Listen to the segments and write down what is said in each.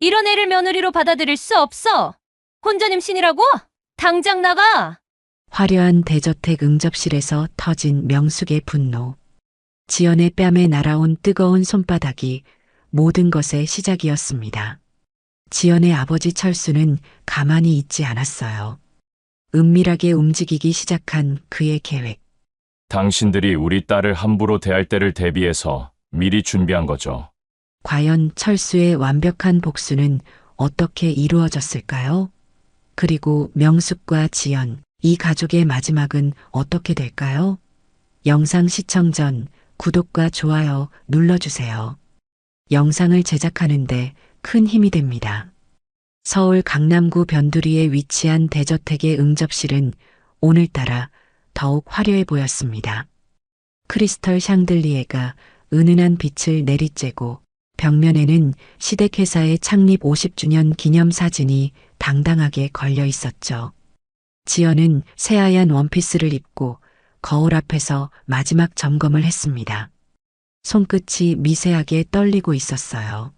이런 애를 며느리로 받아들일 수 없어. 혼전 임신이라고? 당장 나가. 화려한 대저택 응접실에서 터진 명숙의 분노. 지연의 뺨에 날아온 뜨거운 손바닥이 모든 것의 시작이었습니다. 지연의 아버지 철수는 가만히 있지 않았어요. 은밀하게 움직이기 시작한 그의 계획. 당신들이 우리 딸을 함부로 대할 때를 대비해서 미리 준비한 거죠. 과연 철수의 완벽한 복수는 어떻게 이루어졌을까요? 그리고 명숙과 지연, 이 가족의 마지막은 어떻게 될까요? 영상 시청 전 구독과 좋아요 눌러주세요. 영상을 제작하는데 큰 힘이 됩니다. 서울 강남구 변두리에 위치한 대저택의 응접실은 오늘따라 더욱 화려해 보였습니다. 크리스털 샹들리에가 은은한 빛을 내리쬐고 벽면에는 시댁회사의 창립 50주년 기념 사진이 당당하게 걸려 있었죠. 지연은 새하얀 원피스를 입고 거울 앞에서 마지막 점검을 했습니다. 손끝이 미세하게 떨리고 있었어요.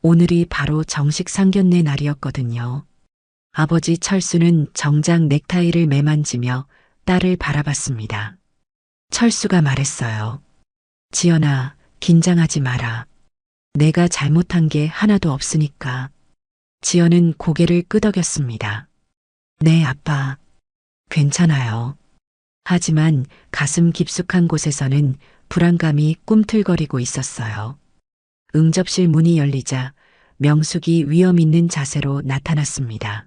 오늘이 바로 정식 상견례 날이었거든요. 아버지 철수는 정장 넥타이를 매만지며 딸을 바라봤습니다. 철수가 말했어요. 지연아, 긴장하지 마라. 내가 잘못한 게 하나도 없으니까. 지연은 고개를 끄덕였습니다. 네, 아빠. 괜찮아요. 하지만 가슴 깊숙한 곳에서는 불안감이 꿈틀거리고 있었어요. 응접실 문이 열리자 명숙이 위험 있는 자세로 나타났습니다.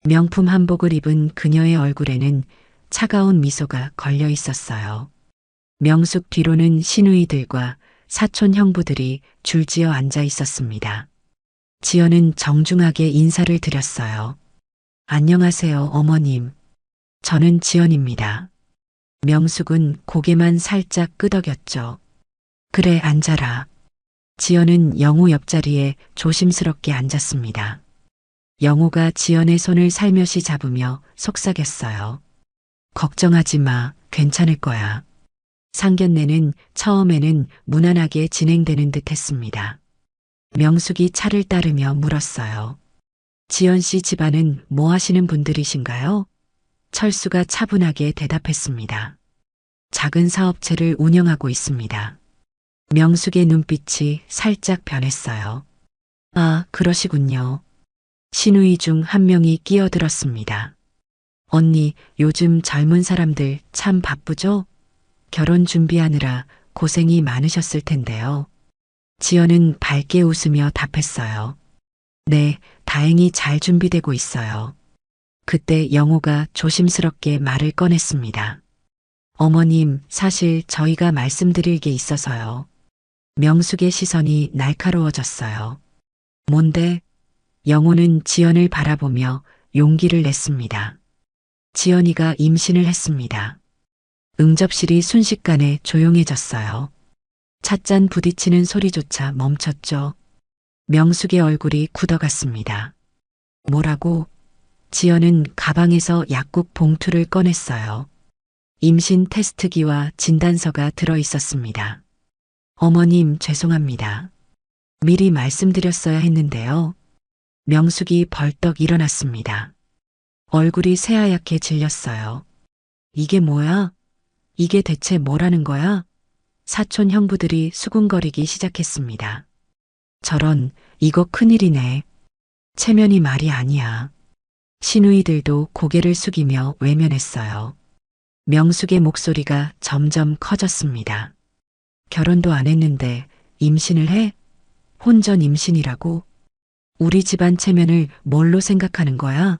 명품 한복을 입은 그녀의 얼굴에는 차가운 미소가 걸려 있었어요. 명숙 뒤로는 시누이들과 사촌 형부들이 줄지어 앉아 있었습니다. 지연은 정중하게 인사를 드렸어요. 안녕하세요, 어머님. 저는 지연입니다. 명숙은 고개만 살짝 끄덕였죠. 그래, 앉아라. 지연은 영호 옆자리에 조심스럽게 앉았습니다. 영호가 지연의 손을 살며시 잡으며 속삭였어요. 걱정하지 마, 괜찮을 거야. 상견례는 처음에는 무난하게 진행되는 듯 했습니다. 명숙이 차를 따르며 물었어요. 지연 씨 집안은 뭐 하시는 분들이신가요? 철수가 차분하게 대답했습니다. 작은 사업체를 운영하고 있습니다. 명숙의 눈빛이 살짝 변했어요. 아, 그러시군요. 시누이 중 한 명이 끼어들었습니다. 언니, 요즘 젊은 사람들 참 바쁘죠? 결혼 준비하느라 고생이 많으셨을 텐데요. 지연은 밝게 웃으며 답했어요. 네, 다행히 잘 준비되고 있어요. 그때 영호가 조심스럽게 말을 꺼냈습니다. 어머님, 사실 저희가 말씀드릴 게 있어서요. 명숙의 시선이 날카로워졌어요. 뭔데? 영호는 지연을 바라보며 용기를 냈습니다. 지연이가 임신을 했습니다. 응접실이 순식간에 조용해졌어요. 찻잔 부딪히는 소리조차 멈췄죠. 명숙의 얼굴이 굳어갔습니다. 뭐라고? 지연은 가방에서 약국 봉투를 꺼냈어요. 임신 테스트기와 진단서가 들어 있었습니다. 어머님, 죄송합니다. 미리 말씀드렸어야 했는데요. 명숙이 벌떡 일어났습니다. 얼굴이 새하얗게 질렸어요. 이게 뭐야? 이게 대체 뭐라는 거야? 사촌 형부들이 수군거리기 시작했습니다. 저런, 이거 큰일이네. 체면이 말이 아니야. 시누이들도 고개를 숙이며 외면했어요. 명숙의 목소리가 점점 커졌습니다. 결혼도 안 했는데 임신을 해? 혼전 임신이라고? 우리 집안 체면을 뭘로 생각하는 거야?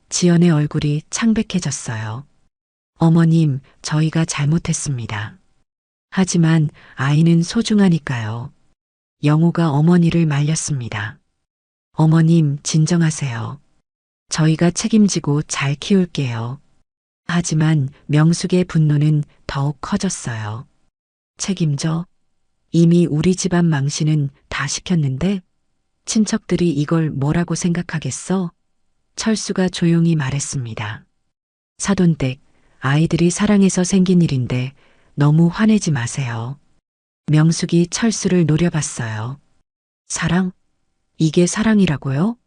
지연의 얼굴이 창백해졌어요. 어머님, 저희가 잘못했습니다. 하지만 아이는 소중하니까요. 영호가 어머니를 말렸습니다. 어머님, 진정하세요. 저희가 책임지고 잘 키울게요. 하지만 명숙의 분노는 더욱 커졌어요. 책임져? 이미 우리 집안 망신은 다 시켰는데? 친척들이 이걸 뭐라고 생각하겠어? 철수가 조용히 말했습니다. 사돈댁, 아이들이 사랑해서 생긴 일인데 너무 화내지 마세요. 명숙이 철수를 노려봤어요. 사랑? 이게 사랑이라고요?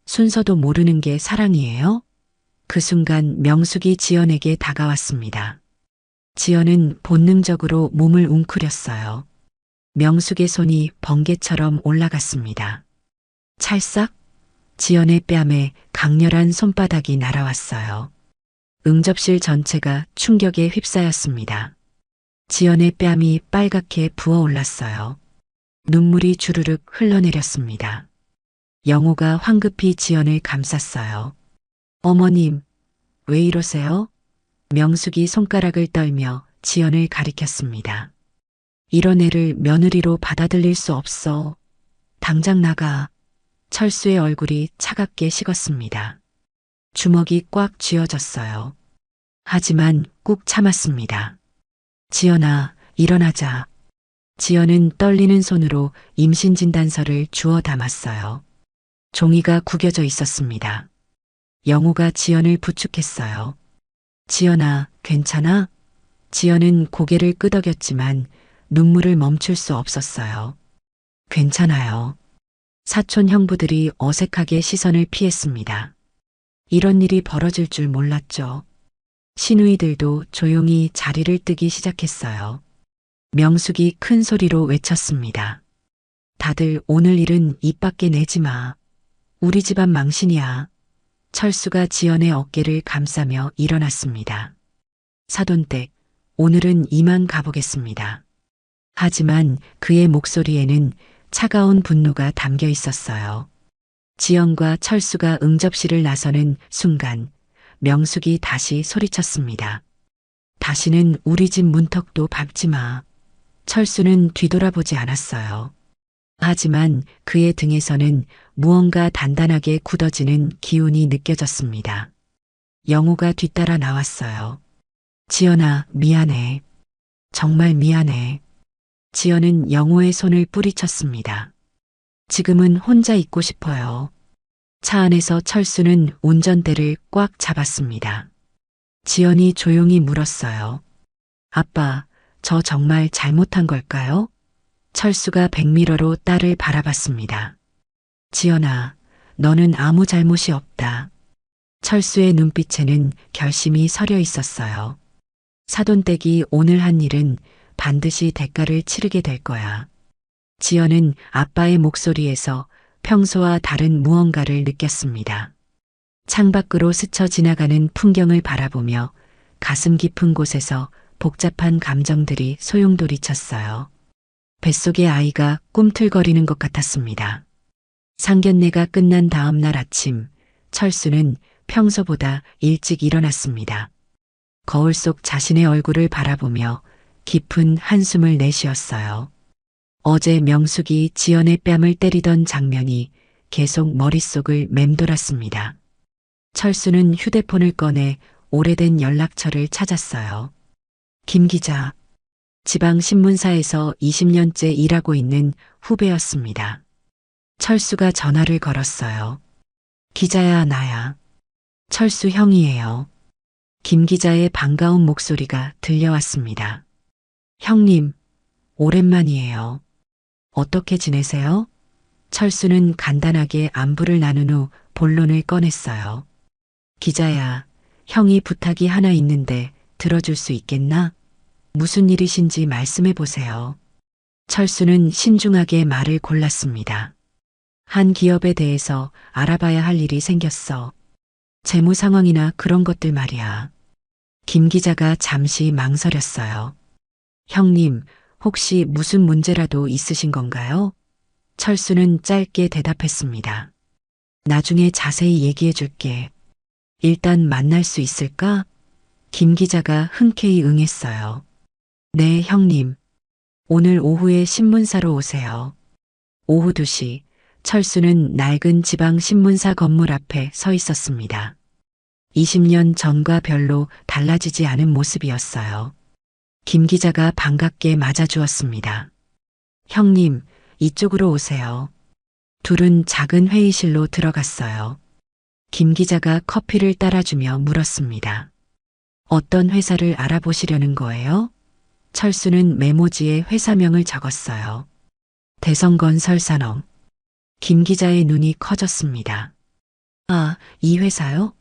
순서도 모르는 게 사랑이에요? 그 순간 명숙이 지연에게 다가왔습니다. 지연은 본능적으로 몸을 웅크렸어요. 명숙의 손이 번개처럼 올라갔습니다. 찰싹! 지연의 뺨에 강렬한 손바닥이 날아왔어요. 응접실 전체가 충격에 휩싸였습니다. 지연의 뺨이 빨갛게 부어올랐어요. 눈물이 주르륵 흘러내렸습니다. 영호가 황급히 지연을 감쌌어요. 어머님, 왜 이러세요? 명숙이 손가락을 떨며 지연을 가리켰습니다. 이런 애를 며느리로 받아들일 수 없어. 당장 나가. 철수의 얼굴이 차갑게 식었습니다. 주먹이 꽉 쥐어졌어요. 하지만 꾹 참았습니다. 지연아, 일어나자. 지연은 떨리는 손으로 임신진단서를 주워 담았어요. 종이가 구겨져 있었습니다. 영호가 지연을 부축했어요. 지연아, 괜찮아? 지연은 고개를 끄덕였지만 눈물을 멈출 수 없었어요. 괜찮아요. 사촌 형부들이 어색하게 시선을 피했습니다. 이런 일이 벌어질 줄 몰랐죠. 시누이들도 조용히 자리를 뜨기 시작했어요. 명숙이 큰 소리로 외쳤습니다. 다들 오늘 일은 입 밖에 내지 마. 우리 집안 망신이야. 철수가 지연의 어깨를 감싸며 일어났습니다. 사돈댁, 오늘은 이만 가보겠습니다. 하지만 그의 목소리에는 차가운 분노가 담겨 있었어요. 지연과 철수가 응접실을 나서는 순간 명숙이 다시 소리쳤습니다. 다시는 우리 집 문턱도 밟지 마. 철수는 뒤돌아보지 않았어요. 하지만 그의 등에서는 무언가 단단하게 굳어지는 기운이 느껴졌습니다. 영호가 뒤따라 나왔어요. 지연아, 미안해. 정말 미안해. 지연은 영호의 손을 뿌리쳤습니다. 지금은 혼자 있고 싶어요. 차 안에서 철수는 운전대를 꽉 잡았습니다. 지연이 조용히 물었어요. 아빠, 저 정말 잘못한 걸까요? 철수가 백미러로 딸을 바라봤습니다. 지연아, 너는 아무 잘못이 없다. 철수의 눈빛에는 결심이 서려 있었어요. 사돈댁이 오늘 한 일은 반드시 대가를 치르게 될 거야. 지연은 아빠의 목소리에서 평소와 다른 무언가를 느꼈습니다. 창밖으로 스쳐 지나가는 풍경을 바라보며 가슴 깊은 곳에서 복잡한 감정들이 소용돌이쳤어요. 뱃속의 아이가 꿈틀거리는 것 같았습니다. 상견례가 끝난 다음 날 아침, 철수는 평소보다 일찍 일어났습니다. 거울 속 자신의 얼굴을 바라보며 깊은 한숨을 내쉬었어요. 어제 명숙이 지연의 뺨을 때리던 장면이 계속 머릿속을 맴돌았습니다. 철수는 휴대폰을 꺼내 오래된 연락처를 찾았어요. 김 기자, 지방신문사에서 20년째 일하고 있는 후배였습니다. 철수가 전화를 걸었어요. 기자야, 나야. 철수 형이에요. 김 기자의 반가운 목소리가 들려왔습니다. 형님, 오랜만이에요. 어떻게 지내세요? 철수는 간단하게 안부를 나눈 후 본론을 꺼냈어요. 기자야, 형이 부탁이 하나 있는데 들어줄 수 있겠나? 무슨 일이신지 말씀해 보세요. 철수는 신중하게 말을 골랐습니다. 한 기업에 대해서 알아봐야 할 일이 생겼어. 재무 상황이나 그런 것들 말이야. 김 기자가 잠시 망설였어요. 형님, 혹시 무슨 문제라도 있으신 건가요? 철수는 짧게 대답했습니다. 나중에 자세히 얘기해 줄게. 일단 만날 수 있을까? 김 기자가 흔쾌히 응했어요. 네, 형님. 오늘 오후에 신문사로 오세요. 오후 2시, 철수는 낡은 지방 신문사 건물 앞에 서 있었습니다. 20년 전과 별로 달라지지 않은 모습이었어요. 김 기자가 반갑게 맞아주었습니다. 형님, 이쪽으로 오세요. 둘은 작은 회의실로 들어갔어요. 김 기자가 커피를 따라주며 물었습니다. 어떤 회사를 알아보시려는 거예요? 철수는 메모지에 회사명을 적었어요. 대성건설산업. 김 기자의 눈이 커졌습니다. 아, 이 회사요?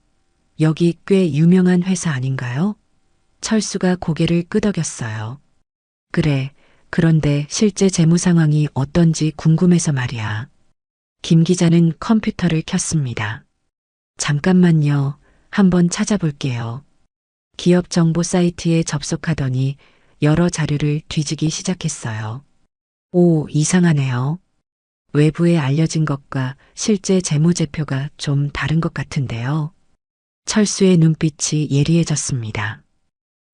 여기 꽤 유명한 회사 아닌가요? 철수가 고개를 끄덕였어요. 그래, 그런데 실제 재무 상황이 어떤지 궁금해서 말이야. 김 기자는 컴퓨터를 켰습니다. 잠깐만요. 한번 찾아볼게요. 기업 정보 사이트에 접속하더니 여러 자료를 뒤지기 시작했어요. 오, 이상하네요. 외부에 알려진 것과 실제 재무제표가 좀 다른 것 같은데요. 철수의 눈빛이 예리해졌습니다.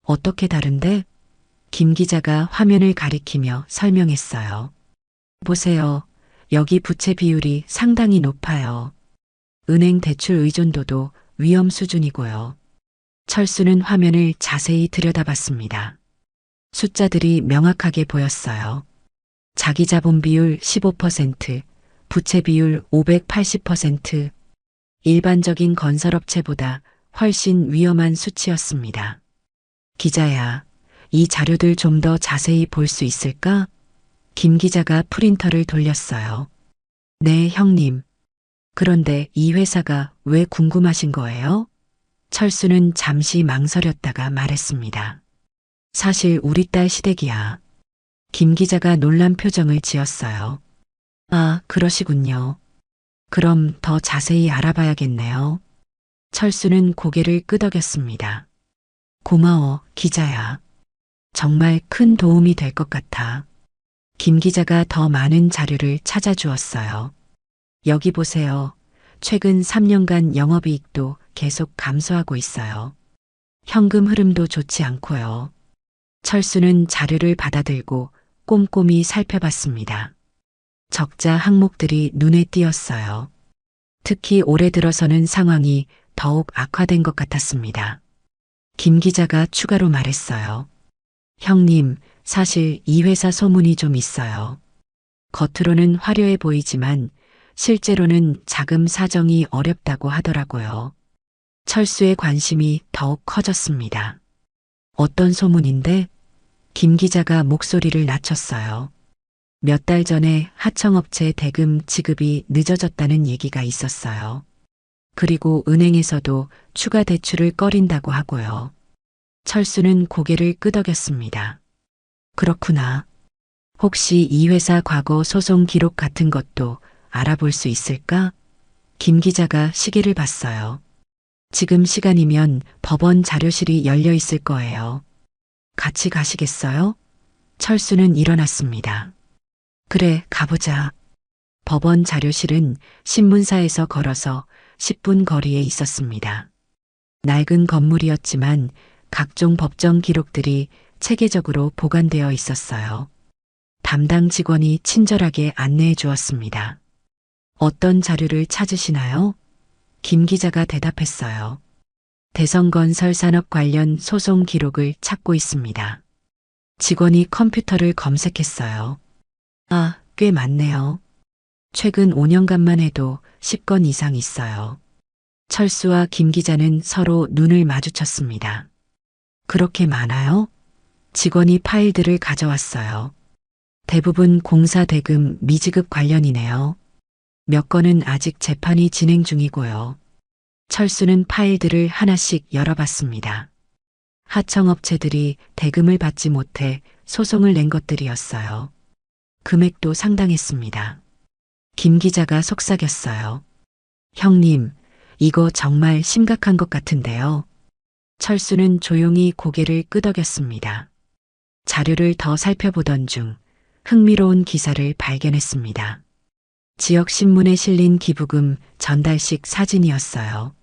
어떻게 다른데? 김 기자가 화면을 가리키며 설명했어요. 보세요. 여기 부채 비율이 상당히 높아요. 은행 대출 의존도도 위험 수준이고요. 철수는 화면을 자세히 들여다봤습니다. 숫자들이 명확하게 보였어요. 자기 자본 비율 15%, 부채 비율 580%, 일반적인 건설업체보다 훨씬 위험한 수치였습니다. 기자야, 이 자료들 좀 더 자세히 볼 수 있을까? 김 기자가 프린터를 돌렸어요. 네, 형님. 그런데 이 회사가 왜 궁금하신 거예요? 철수는 잠시 망설였다가 말했습니다. 사실 우리 딸 시댁이야. 김 기자가 놀란 표정을 지었어요. 아, 그러시군요. 그럼 더 자세히 알아봐야겠네요. 철수는 고개를 끄덕였습니다. 고마워, 기자야. 정말 큰 도움이 될 것 같아. 김 기자가 더 많은 자료를 찾아주었어요. 여기 보세요. 최근 3년간 영업이익도 계속 감소하고 있어요. 현금 흐름도 좋지 않고요. 철수는 자료를 받아들고 꼼꼼히 살펴봤습니다. 적자 항목들이 눈에 띄었어요. 특히 올해 들어서는 상황이 더욱 악화된 것 같았습니다. 김 기자가 추가로 말했어요. 형님, 사실 이 회사 소문이 좀 있어요. 겉으로는 화려해 보이지만 실제로는 자금 사정이 어렵다고 하더라고요. 철수의 관심이 더욱 커졌습니다. 어떤 소문인데? 김 기자가 목소리를 낮췄어요. 몇 달 전에 하청업체 대금 지급이 늦어졌다는 얘기가 있었어요. 그리고 은행에서도 추가 대출을 꺼린다고 하고요. 철수는 고개를 끄덕였습니다. 그렇구나. 혹시 이 회사 과거 소송 기록 같은 것도 알아볼 수 있을까? 김 기자가 시계를 봤어요. 지금 시간이면 법원 자료실이 열려 있을 거예요. 같이 가시겠어요? 철수는 일어났습니다. 그래, 가보자. 법원 자료실은 신문사에서 걸어서 10분 거리에 있었습니다. 낡은 건물이었지만 각종 법정 기록들이 체계적으로 보관되어 있었어요. 담당 직원이 친절하게 안내해 주었습니다. 어떤 자료를 찾으시나요? 김 기자가 대답했어요. 대성건설 산업 관련 소송 기록을 찾고 있습니다. 직원이 컴퓨터를 검색했어요. 아, 꽤 많네요. 최근 5년간만 해도 10건 이상 있어요. 철수와 김 기자는 서로 눈을 마주쳤습니다. 그렇게 많아요? 직원이 파일들을 가져왔어요. 대부분 공사 대금 미지급 관련이네요. 몇 건은 아직 재판이 진행 중이고요. 철수는 파일들을 하나씩 열어봤습니다. 하청업체들이 대금을 받지 못해 소송을 낸 것들이었어요. 금액도 상당했습니다. 김 기자가 속삭였어요. 형님, 이거 정말 심각한 것 같은데요. 철수는 조용히 고개를 끄덕였습니다. 자료를 더 살펴보던 중 흥미로운 기사를 발견했습니다. 지역 신문에 실린 기부금 전달식 사진이었어요.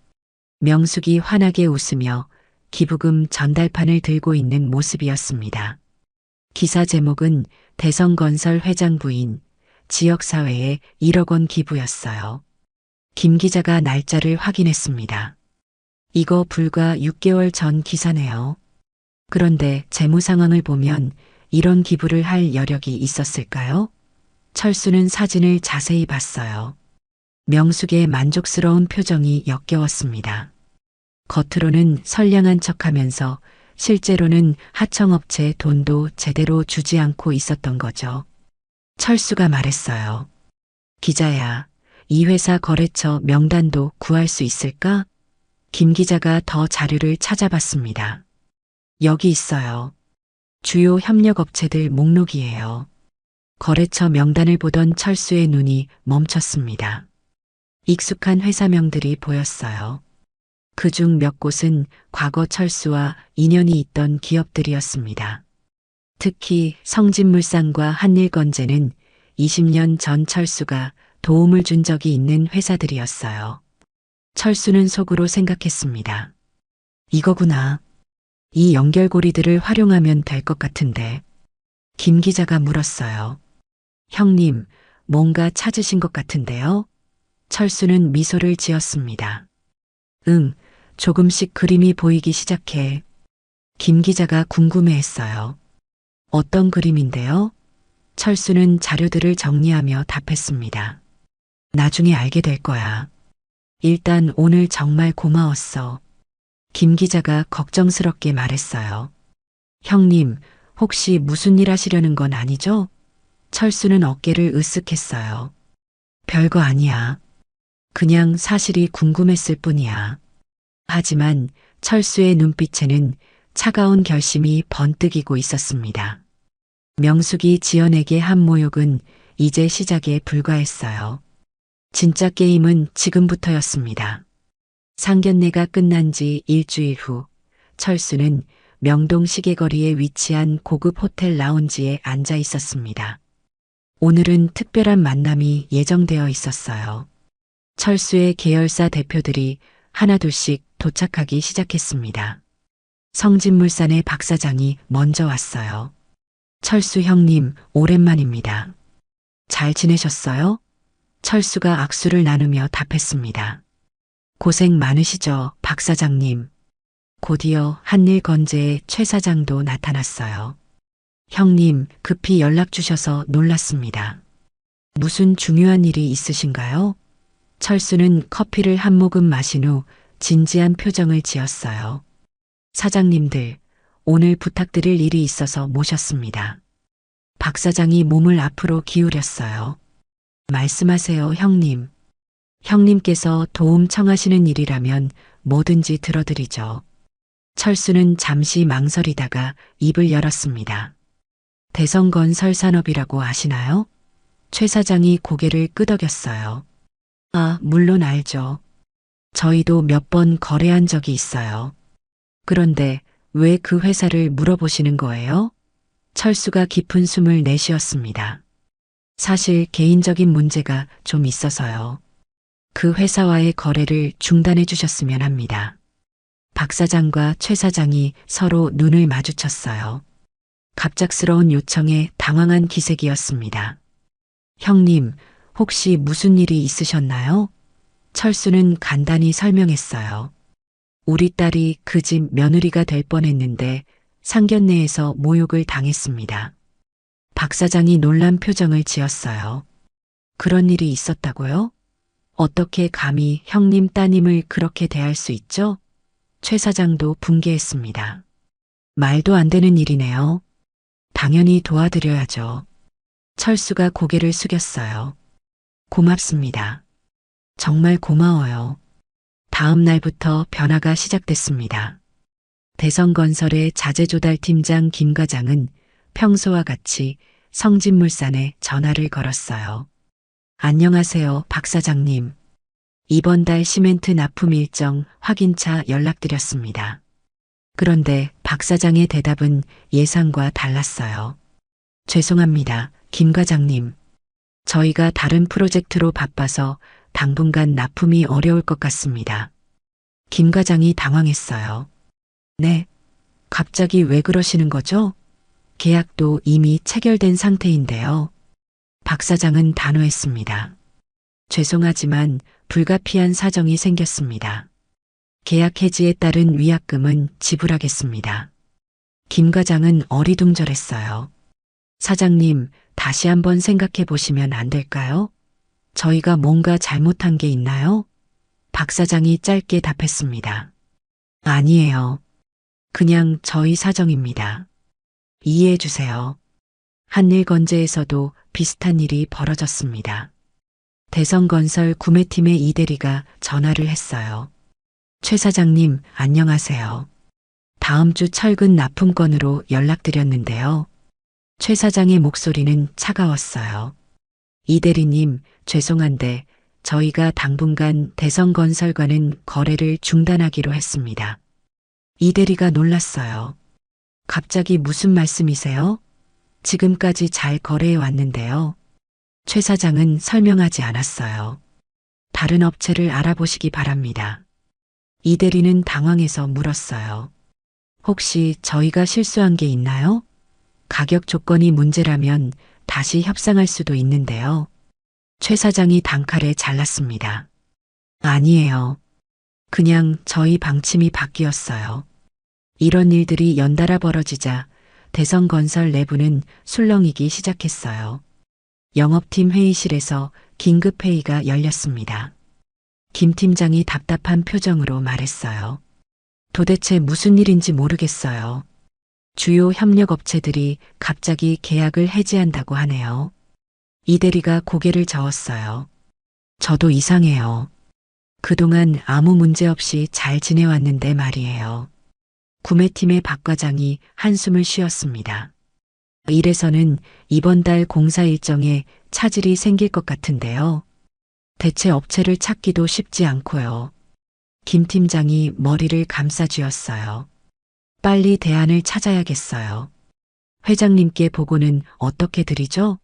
명숙이 환하게 웃으며 기부금 전달판을 들고 있는 모습이었습니다. 기사 제목은 대성건설 회장 부인, 지역사회에 1억 원 기부였어요. 김 기자가 날짜를 확인했습니다. 이거 불과 6개월 전 기사네요. 그런데 재무 상황을 보면 이런 기부를 할 여력이 있었을까요? 철수는 사진을 자세히 봤어요. 명숙의 만족스러운 표정이 역겨웠습니다. 겉으로는 선량한 척하면서 실제로는 하청업체 돈도 제대로 주지 않고 있었던 거죠. 철수가 말했어요. 기자야, 이 회사 거래처 명단도 구할 수 있을까? 김 기자가 더 자료를 찾아봤습니다. 여기 있어요. 주요 협력업체들 목록이에요. 거래처 명단을 보던 철수의 눈이 멈췄습니다. 익숙한 회사명들이 보였어요. 그중 몇 곳은 과거 철수와 인연이 있던 기업들이었습니다. 특히 성진물산과 한일건재는 20년 전 철수가 도움을 준 적이 있는 회사들이었어요. 철수는 속으로 생각했습니다. 이거구나. 이 연결고리들을 활용하면 될 것 같은데. 김 기자가 물었어요. 형님, 뭔가 찾으신 것 같은데요? 철수는 미소를 지었습니다. 응, 조금씩 그림이 보이기 시작해. 김 기자가 궁금해했어요. 어떤 그림인데요? 철수는 자료들을 정리하며 답했습니다. 나중에 알게 될 거야. 일단 오늘 정말 고마웠어. 김 기자가 걱정스럽게 말했어요. 형님, 혹시 무슨 일 하시려는 건 아니죠? 철수는 어깨를 으쓱했어요. 별거 아니야. 그냥 사실이 궁금했을 뿐이야. 하지만 철수의 눈빛에는 차가운 결심이 번뜩이고 있었습니다. 명숙이 지연에게 한 모욕은 이제 시작에 불과했어요. 진짜 게임은 지금부터였습니다. 상견례가 끝난 지 일주일 후 철수는 명동 시계거리에 위치한 고급 호텔 라운지에 앉아 있었습니다. 오늘은 특별한 만남이 예정되어 있었어요. 철수의 계열사 대표들이 하나둘씩 도착하기 시작했습니다. 성진물산의 박 사장이 먼저 왔어요. 철수 형님, 오랜만입니다. 잘 지내셨어요? 철수가 악수를 나누며 답했습니다. 고생 많으시죠, 박 사장님. 곧이어 한일건재의 최 사장도 나타났어요. 형님, 급히 연락 주셔서 놀랐습니다. 무슨 중요한 일이 있으신가요? 철수는 커피를 한 모금 마신 후 진지한 표정을 지었어요. 사장님들, 오늘 부탁드릴 일이 있어서 모셨습니다. 박 사장이 몸을 앞으로 기울였어요. 말씀하세요, 형님. 형님께서 도움 청하시는 일이라면 뭐든지 들어드리죠. 철수는 잠시 망설이다가 입을 열었습니다. 대성건설산업이라고 아시나요? 최 사장이 고개를 끄덕였어요. 아, 물론 알죠. 저희도 몇 번 거래한 적이 있어요. 그런데 왜 그 회사를 물어보시는 거예요? 철수가 깊은 숨을 내쉬었습니다. 사실 개인적인 문제가 좀 있어서요. 그 회사와의 거래를 중단해 주셨으면 합니다. 박 사장과 최 사장이 서로 눈을 마주쳤어요. 갑작스러운 요청에 당황한 기색이었습니다. 형님, 혹시 무슨 일이 있으셨나요? 철수는 간단히 설명했어요. 우리 딸이 그 집 며느리가 될 뻔했는데 상견례에서 모욕을 당했습니다. 박 사장이 놀란 표정을 지었어요. 그런 일이 있었다고요? 어떻게 감히 형님 따님을 그렇게 대할 수 있죠? 최 사장도 분개했습니다. 말도 안 되는 일이네요. 당연히 도와드려야죠. 철수가 고개를 숙였어요. 고맙습니다. 정말 고마워요. 다음 날부터 변화가 시작됐습니다. 대성건설의 자재조달팀장 김 과장은 평소와 같이 성진물산에 전화를 걸었어요. 안녕하세요, 박 사장님. 이번 달 시멘트 납품 일정 확인차 연락드렸습니다. 그런데 박 사장의 대답은 예상과 달랐어요. 죄송합니다, 김 과장님. 저희가 다른 프로젝트로 바빠서 당분간 납품이 어려울 것 같습니다. 김 과장이 당황했어요. 네, 갑자기 왜 그러시는 거죠? 계약도 이미 체결된 상태인데요. 박 사장은 단호했습니다. 죄송하지만 불가피한 사정이 생겼습니다. 계약 해지에 따른 위약금은 지불하겠습니다. 김 과장은 어리둥절했어요. 사장님, 다시 한번 생각해 보시면 안 될까요? 저희가 뭔가 잘못한 게 있나요? 박 사장이 짧게 답했습니다. 아니에요. 그냥 저희 사정입니다. 이해해 주세요. 한일건재에서도 비슷한 일이 벌어졌습니다. 대성건설 구매팀의 이대리가 전화를 했어요. 최 사장님, 안녕하세요. 다음 주 철근 납품건으로 연락드렸는데요. 최 사장의 목소리는 차가웠어요. 이대리님, 죄송한데 저희가 당분간 대성건설과는 거래를 중단하기로 했습니다. 이대리가 놀랐어요. 갑자기 무슨 말씀이세요? 지금까지 잘 거래해 왔는데요. 최 사장은 설명하지 않았어요. 다른 업체를 알아보시기 바랍니다. 이대리는 당황해서 물었어요. 혹시 저희가 실수한 게 있나요? 가격 조건이 문제라면 다시 협상할 수도 있는데요. 최 사장이 단칼에 잘랐습니다. 아니에요. 그냥 저희 방침이 바뀌었어요. 이런 일들이 연달아 벌어지자 대성건설 내부는 술렁이기 시작했어요. 영업팀 회의실에서 긴급 회의가 열렸습니다. 김 팀장이 답답한 표정으로 말했어요. 도대체 무슨 일인지 모르겠어요. 주요 협력업체들이 갑자기 계약을 해지한다고 하네요. 이대리가 고개를 저었어요. 저도 이상해요. 그동안 아무 문제 없이 잘 지내왔는데 말이에요. 구매팀의 박 과장이 한숨을 쉬었습니다. 이래서는 이번 달 공사 일정에 차질이 생길 것 같은데요. 대체 업체를 찾기도 쉽지 않고요. 김 팀장이 머리를 감싸쥐었어요. 빨리 대안을 찾아야겠어요. 회장님께 보고는 어떻게 드리죠?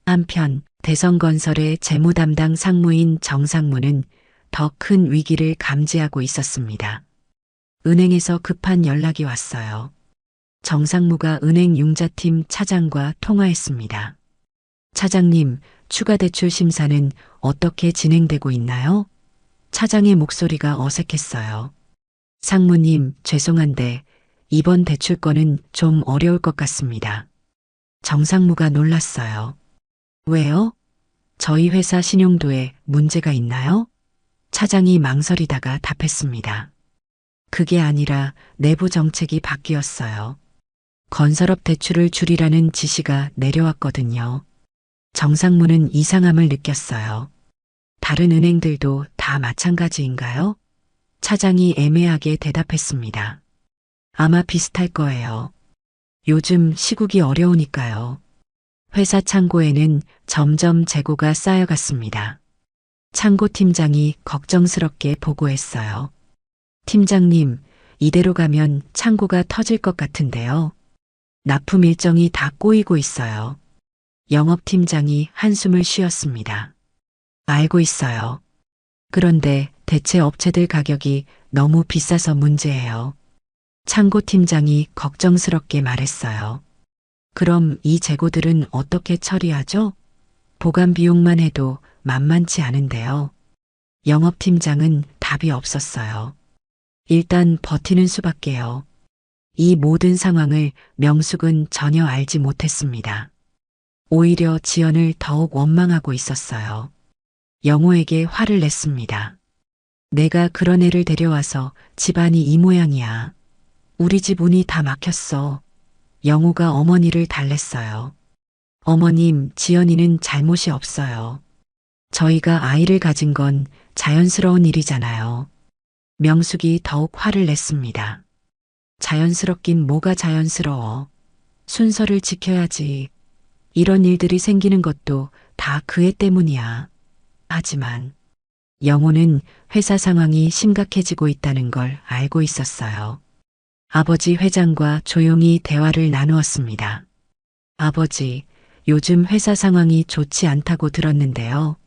한편 대성건설의 재무 담당 상무인 정상무는 더 큰 위기를 감지하고 있었습니다. 은행에서 급한 연락이 왔어요. 정상무가 은행 융자팀 차장과 통화했습니다. 차장님, 추가 대출 심사는 어떻게 진행되고 있나요? 차장의 목소리가 어색했어요. 상무님, 죄송한데 이번 대출건은 좀 어려울 것 같습니다. 정상무가 놀랐어요. 왜요? 저희 회사 신용도에 문제가 있나요? 차장이 망설이다가 답했습니다. 그게 아니라 내부 정책이 바뀌었어요. 건설업 대출을 줄이라는 지시가 내려왔거든요. 정상무는 이상함을 느꼈어요. 다른 은행들도 다 마찬가지인가요? 차장이 애매하게 대답했습니다. 아마 비슷할 거예요. 요즘 시국이 어려우니까요. 회사 창고에는 점점 재고가 쌓여갔습니다. 창고팀장이 걱정스럽게 보고했어요. 팀장님, 이대로 가면 창고가 터질 것 같은데요. 납품 일정이 다 꼬이고 있어요. 영업팀장이 한숨을 쉬었습니다. 알고 있어요. 그런데 대체 업체들 가격이 너무 비싸서 문제예요. 창고팀장이 걱정스럽게 말했어요. 그럼 이 재고들은 어떻게 처리하죠? 보관 비용만 해도 만만치 않은데요. 영업팀장은 답이 없었어요. 일단 버티는 수밖에요. 이 모든 상황을 명숙은 전혀 알지 못했습니다. 오히려 지연을 더욱 원망하고 있었어요. 영호에게 화를 냈습니다. 내가 그런 애를 데려와서 집안이 이 모양이야. 우리 집 문이 다 막혔어. 영호가 어머니를 달랬어요. 어머님, 지연이는 잘못이 없어요. 저희가 아이를 가진 건 자연스러운 일이잖아요. 명숙이 더욱 화를 냈습니다. 자연스럽긴 뭐가 자연스러워. 순서를 지켜야지. 이런 일들이 생기는 것도 다 그 애 때문이야. 하지만 영호는 회사 상황이 심각해지고 있다는 걸 알고 있었어요. 아버지 회장과 조용히 대화를 나누었습니다. 아버지, 요즘 회사 상황이 좋지 않다고 들었는데요.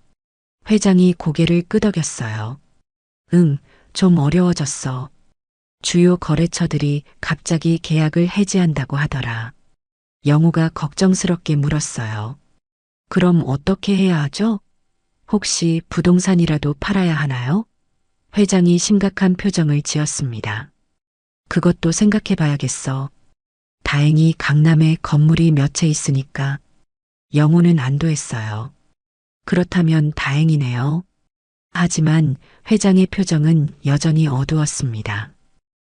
회장이 고개를 끄덕였어요. 응, 좀 어려워졌어. 주요 거래처들이 갑자기 계약을 해지한다고 하더라. 영호가 걱정스럽게 물었어요. 그럼 어떻게 해야 하죠? 혹시 부동산이라도 팔아야 하나요? 회장이 심각한 표정을 지었습니다. 그것도 생각해 봐야겠어. 다행히 강남에 건물이 몇 채 있으니까. 영호는 안도했어요. 그렇다면 다행이네요. 하지만 회장의 표정은 여전히 어두웠습니다.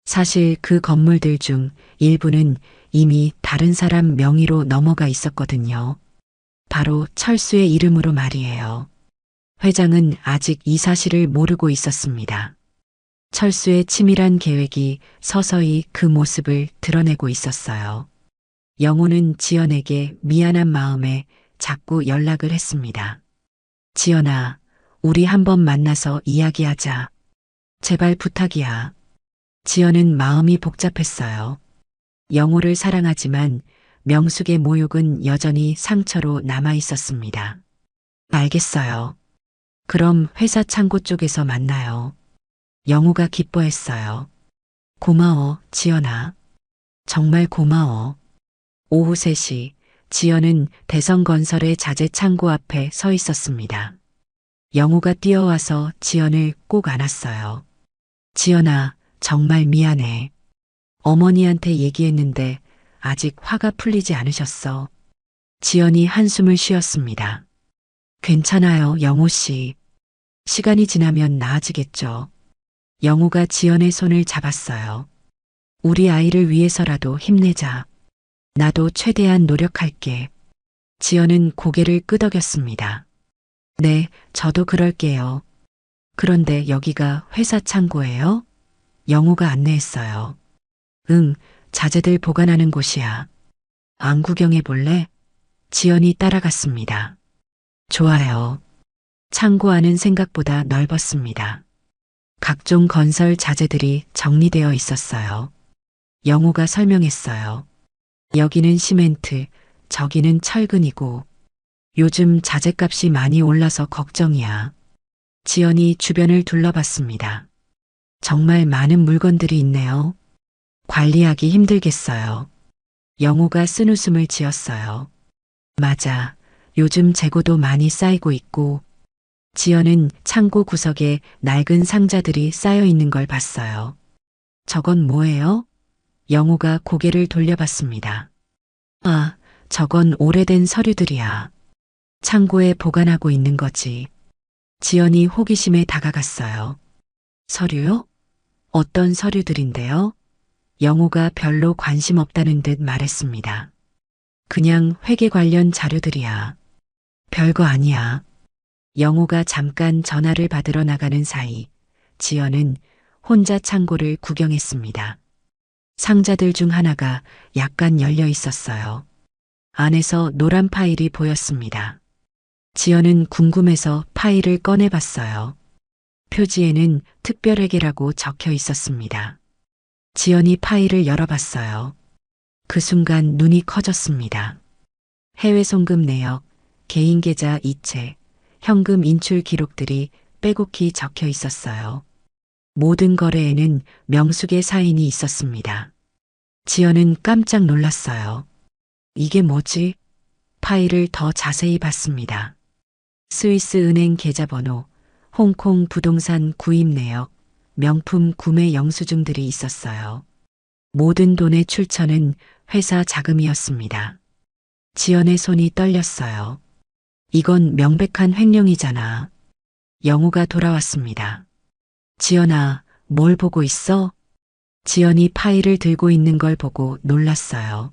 사실 그 건물들 중 일부는 이미 다른 사람 명의로 넘어가 있었거든요. 바로 철수의 이름으로 말이에요. 회장은 아직 이 사실을 모르고 있었습니다. 철수의 치밀한 계획이 서서히 그 모습을 드러내고 있었어요. 영호는 지연에게 미안한 마음에 자꾸 연락을 했습니다. 지연아, 우리 한번 만나서 이야기하자. 제발 부탁이야. 지연은 마음이 복잡했어요. 영호를 사랑하지만 명숙의 모욕은 여전히 상처로 남아 있었습니다. 알겠어요. 그럼 회사 창고 쪽에서 만나요. 영호가 기뻐했어요. 고마워, 지연아. 정말 고마워. 오후 3시, 지연은 대성건설의 자재 창고 앞에 서 있었습니다. 영호가 뛰어와서 지연을 꼭 안았어요. 지연아, 정말 미안해. 어머니한테 얘기했는데 아직 화가 풀리지 않으셨어. 지연이 한숨을 쉬었습니다. 괜찮아요, 영호 씨. 시간이 지나면 나아지겠죠. 영호가 지연의 손을 잡았어요. 우리 아이를 위해서라도 힘내자. 나도 최대한 노력할게. 지연은 고개를 끄덕였습니다. 네, 저도 그럴게요. 그런데 여기가 회사 창고예요? 영호가 안내했어요. 응, 자재들 보관하는 곳이야. 안 구경해 볼래? 지연이 따라갔습니다. 좋아요. 창고 안은 생각보다 넓었습니다. 각종 건설 자재들이 정리되어 있었어요. 영호가 설명했어요. 여기는 시멘트, 저기는 철근이고 요즘 자재값이 많이 올라서 걱정이야. 지연이 주변을 둘러봤습니다. 정말 많은 물건들이 있네요. 관리하기 힘들겠어요. 영호가 쓴웃음을 지었어요. 맞아. 요즘 재고도 많이 쌓이고 있고 지연은 창고 구석에 낡은 상자들이 쌓여 있는 걸 봤어요. 저건 뭐예요? 영호가 고개를 돌려봤습니다. 아, 저건 오래된 서류들이야. 창고에 보관하고 있는 거지. 지연이 호기심에 다가갔어요. 서류요? 어떤 서류들인데요? 영호가 별로 관심 없다는 듯 말했습니다. 그냥 회계 관련 자료들이야. 별거 아니야. 영호가 잠깐 전화를 받으러 나가는 사이 지연은 혼자 창고를 구경했습니다. 상자들 중 하나가 약간 열려 있었어요. 안에서 노란 파일이 보였습니다. 지연은 궁금해서 파일을 꺼내봤어요. 표지에는 특별회계라고 적혀 있었습니다. 지연이 파일을 열어봤어요. 그 순간 눈이 커졌습니다. 해외 송금 내역, 개인 계좌 이체, 현금 인출 기록들이 빼곡히 적혀 있었어요. 모든 거래에는 명숙의 사인이 있었습니다. 지연은 깜짝 놀랐어요. 이게 뭐지? 파일을 더 자세히 봤습니다. 스위스 은행 계좌번호, 홍콩 부동산 구입 내역, 명품 구매 영수증들이 있었어요. 모든 돈의 출처는 회사 자금이었습니다. 지연의 손이 떨렸어요. 이건 명백한 횡령이잖아. 영호가 돌아왔습니다. 지연아, 뭘 보고 있어? 지연이 파일을 들고 있는 걸 보고 놀랐어요.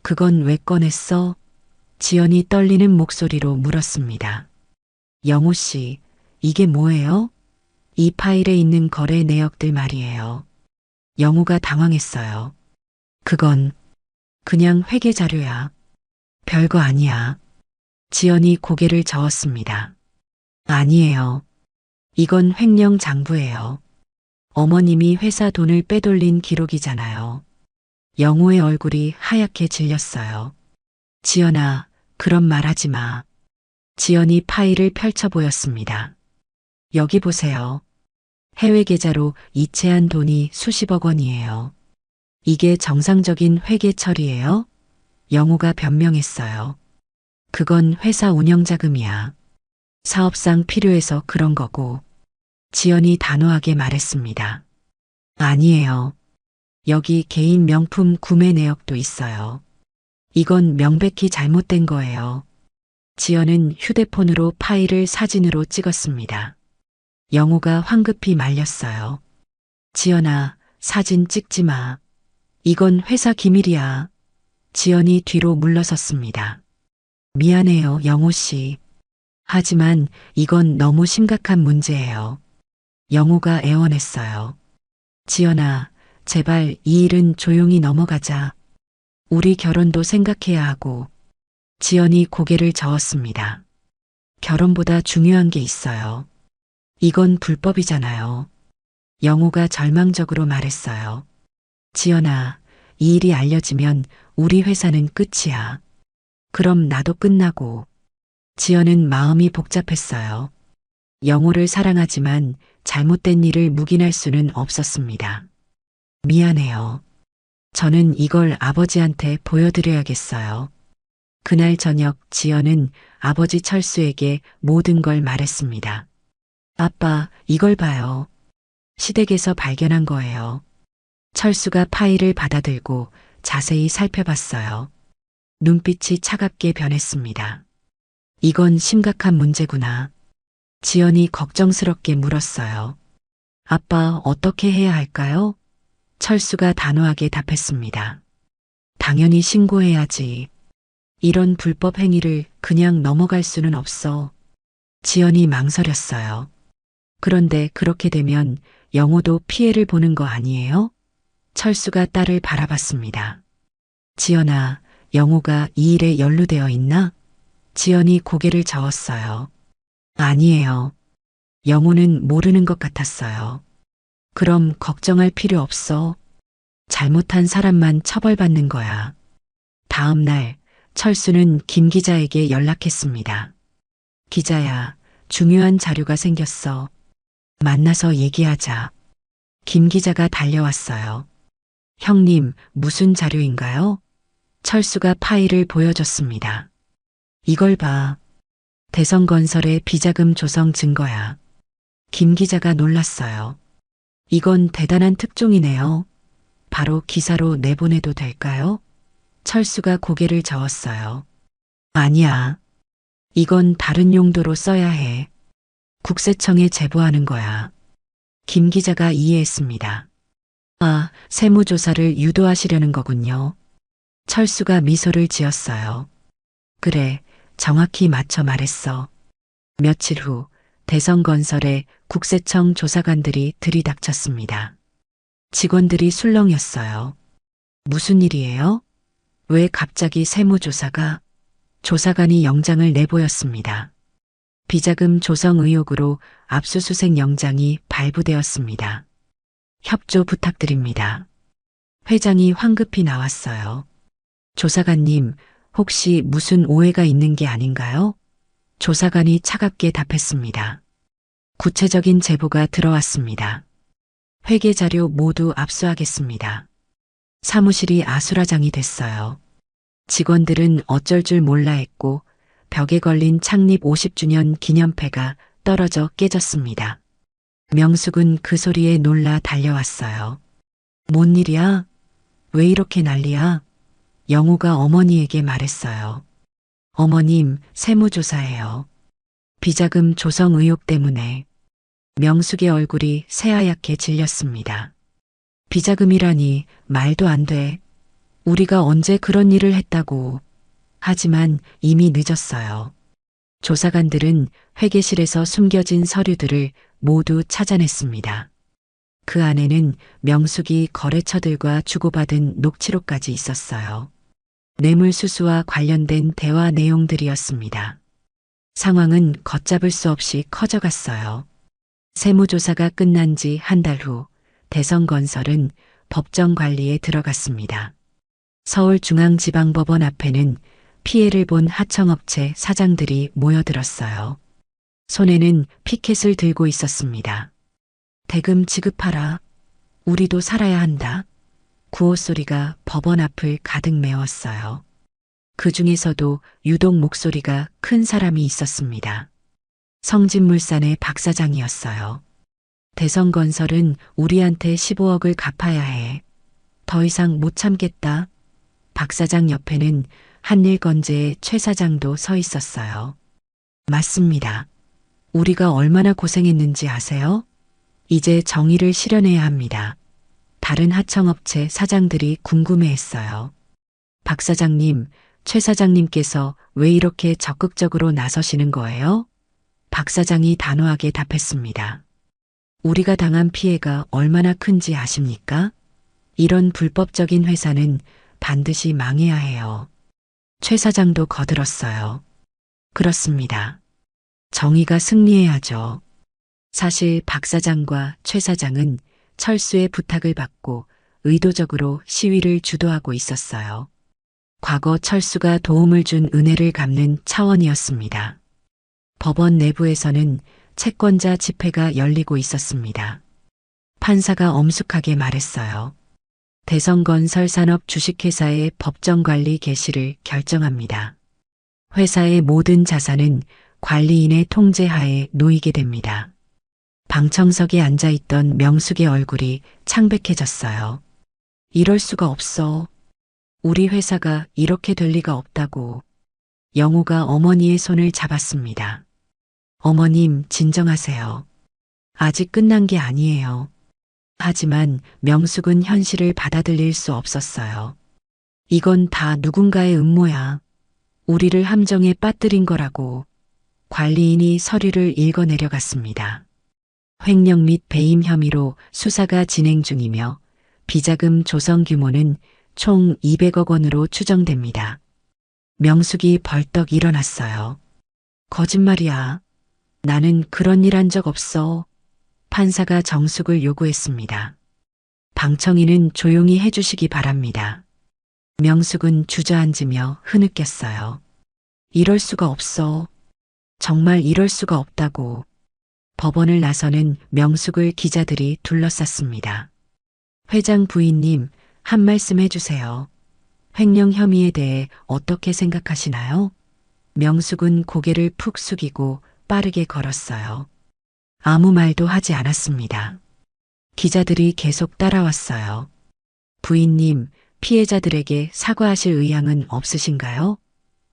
그건 왜 꺼냈어? 지연이 떨리는 목소리로 물었습니다. 영호 씨, 이게 뭐예요? 이 파일에 있는 거래 내역들 말이에요. 영호가 당황했어요. 그건 그냥 회계 자료야. 별거 아니야. 지연이 고개를 저었습니다. 아니에요. 이건 횡령 장부예요. 어머님이 회사 돈을 빼돌린 기록이잖아요. 영호의 얼굴이 하얗게 질렸어요. 지연아, 그런 말 하지 마. 지연이 파일을 펼쳐 보였습니다. 여기 보세요. 해외 계좌로 이체한 돈이 수십억 원이에요. 이게 정상적인 회계 처리예요? 영호가 변명했어요. 그건 회사 운영 자금이야. 사업상 필요해서 그런 거고. 지연이 단호하게 말했습니다. 아니에요. 여기 개인 명품 구매 내역도 있어요. 이건 명백히 잘못된 거예요. 지연은 휴대폰으로 파일을 사진으로 찍었습니다. 영호가 황급히 말렸어요. 지연아, 사진 찍지 마. 이건 회사 기밀이야. 지연이 뒤로 물러섰습니다. 미안해요, 영호 씨. 하지만 이건 너무 심각한 문제예요. 영호가 애원했어요. 지연아, 제발 이 일은 조용히 넘어가자. 우리 결혼도 생각해야 하고. 지연이 고개를 저었습니다. 결혼보다 중요한 게 있어요. 이건 불법이잖아요. 영호가 절망적으로 말했어요. 지연아, 이 일이 알려지면 우리 회사는 끝이야. 그럼 나도 끝나고. 지연은 마음이 복잡했어요. 영호를 사랑하지만 잘못된 일을 묵인할 수는 없었습니다. 미안해요. 저는 이걸 아버지한테 보여드려야겠어요. 그날 저녁 지연은 아버지 철수에게 모든 걸 말했습니다. 아빠, 이걸 봐요. 시댁에서 발견한 거예요. 철수가 파일을 받아들고 자세히 살펴봤어요. 눈빛이 차갑게 변했습니다. 이건 심각한 문제구나. 지연이 걱정스럽게 물었어요. 아빠, 어떻게 해야 할까요? 철수가 단호하게 답했습니다. 당연히 신고해야지. 이런 불법 행위를 그냥 넘어갈 수는 없어. 지연이 망설였어요. 그런데 그렇게 되면 영호도 피해를 보는 거 아니에요? 철수가 딸을 바라봤습니다. 지연아, 영호가 이 일에 연루되어 있나? 지연이 고개를 저었어요. 아니에요. 영호는 모르는 것 같았어요. 그럼 걱정할 필요 없어. 잘못한 사람만 처벌받는 거야. 다음 날 철수는 김 기자에게 연락했습니다. 기자야, 중요한 자료가 생겼어. 만나서 얘기하자. 김 기자가 달려왔어요. 형님, 무슨 자료인가요? 철수가 파일을 보여줬습니다. 이걸 봐. 대성건설의 비자금 조성 증거야. 김 기자가 놀랐어요. 이건 대단한 특종이네요. 바로 기사로 내보내도 될까요? 철수가 고개를 저었어요. 아니야. 이건 다른 용도로 써야 해. 국세청에 제보하는 거야. 김 기자가 이해했습니다. 아, 세무조사를 유도하시려는 거군요. 철수가 미소를 지었어요. 그래, 정확히 맞춰 말했어. 며칠 후 대성건설의 국세청 조사관들이 들이닥쳤습니다. 직원들이 술렁였어요. 무슨 일이에요? 왜 갑자기 세무조사가? 조사관이 영장을 내보였습니다. 비자금 조성 의혹으로 압수수색 영장이 발부되었습니다. 협조 부탁드립니다. 회장이 황급히 나왔어요. 조사관님, 혹시 무슨 오해가 있는 게 아닌가요? 조사관이 차갑게 답했습니다. 구체적인 제보가 들어왔습니다. 회계 자료 모두 압수하겠습니다. 사무실이 아수라장이 됐어요. 직원들은 어쩔 줄 몰라 했고 벽에 걸린 창립 50주년 기념패가 떨어져 깨졌습니다. 명숙은 그 소리에 놀라 달려왔어요. 뭔 일이야? 왜 이렇게 난리야? 영호가 어머니에게 말했어요. 어머님, 세무조사예요. 비자금 조성 의혹 때문에. 명숙의 얼굴이 새하얗게 질렸습니다. 비자금이라니 말도 안 돼. 우리가 언제 그런 일을 했다고. 하지만 이미 늦었어요. 조사관들은 회계실에서 숨겨진 서류들을 모두 찾아냈습니다. 그 안에는 명숙이 거래처들과 주고받은 녹취록까지 있었어요. 뇌물수수와 관련된 대화 내용들이었습니다. 상황은 걷잡을 수 없이 커져갔어요. 세무조사가 끝난 지 한 달 후 대성건설은 법정 관리에 들어갔습니다. 서울중앙지방법원 앞에는 피해를 본 하청업체 사장들이 모여들었어요. 손에는 피켓을 들고 있었습니다. 대금 지급하라. 우리도 살아야 한다. 구호 소리가 법원 앞을 가득 메웠어요. 그 중에서도 유독 목소리가 큰 사람이 있었습니다. 성진물산의 박 사장이었어요. 대성건설은 우리한테 15억을 갚아야 해. 더 이상 못 참겠다. 박 사장 옆에는 한일건재의 최 사장도 서 있었어요. 맞습니다. 우리가 얼마나 고생했는지 아세요? 이제 정의를 실현해야 합니다. 다른 하청업체 사장들이 궁금해했어요. 박 사장님, 최 사장님께서 왜 이렇게 적극적으로 나서시는 거예요? 박 사장이 단호하게 답했습니다. 우리가 당한 피해가 얼마나 큰지 아십니까? 이런 불법적인 회사는 반드시 망해야 해요. 최 사장도 거들었어요. 그렇습니다. 정의가 승리해야죠. 사실 박 사장과 최 사장은 철수의 부탁을 받고 의도적으로 시위를 주도하고 있었어요. 과거 철수가 도움을 준 은혜를 갚는 차원이었습니다. 법원 내부에서는 채권자 집회가 열리고 있었습니다. 판사가 엄숙하게 말했어요. 대성건설산업 주식회사의 법정관리 개시를 결정합니다. 회사의 모든 자산은 관리인의 통제하에 놓이게 됩니다. 방청석에 앉아있던 명숙의 얼굴이 창백해졌어요. 이럴 수가 없어. 우리 회사가 이렇게 될 리가 없다고. 영호가 어머니의 손을 잡았습니다. 어머님, 진정하세요. 아직 끝난 게 아니에요. 하지만 명숙은 현실을 받아들일 수 없었어요. 이건 다 누군가의 음모야. 우리를 함정에 빠뜨린 거라고. 관리인이 서류를 읽어 내려갔습니다. 횡령 및 배임 혐의로 수사가 진행 중이며 비자금 조성 규모는 총 200억 원으로 추정됩니다. 명숙이 벌떡 일어났어요. 거짓말이야. 나는 그런 일 한 적 없어. 판사가 정숙을 요구했습니다. 방청인은 조용히 해주시기 바랍니다. 명숙은 주저앉으며 흐느꼈어요. 이럴 수가 없어. 정말 이럴 수가 없다고. 법원을 나서는 명숙을 기자들이 둘러쌌습니다. 회장 부인님, 한 말씀 해주세요. 횡령 혐의에 대해 어떻게 생각하시나요? 명숙은 고개를 푹 숙이고 빠르게 걸었어요. 아무 말도 하지 않았습니다. 기자들이 계속 따라왔어요. 부인님, 피해자들에게 사과하실 의향은 없으신가요?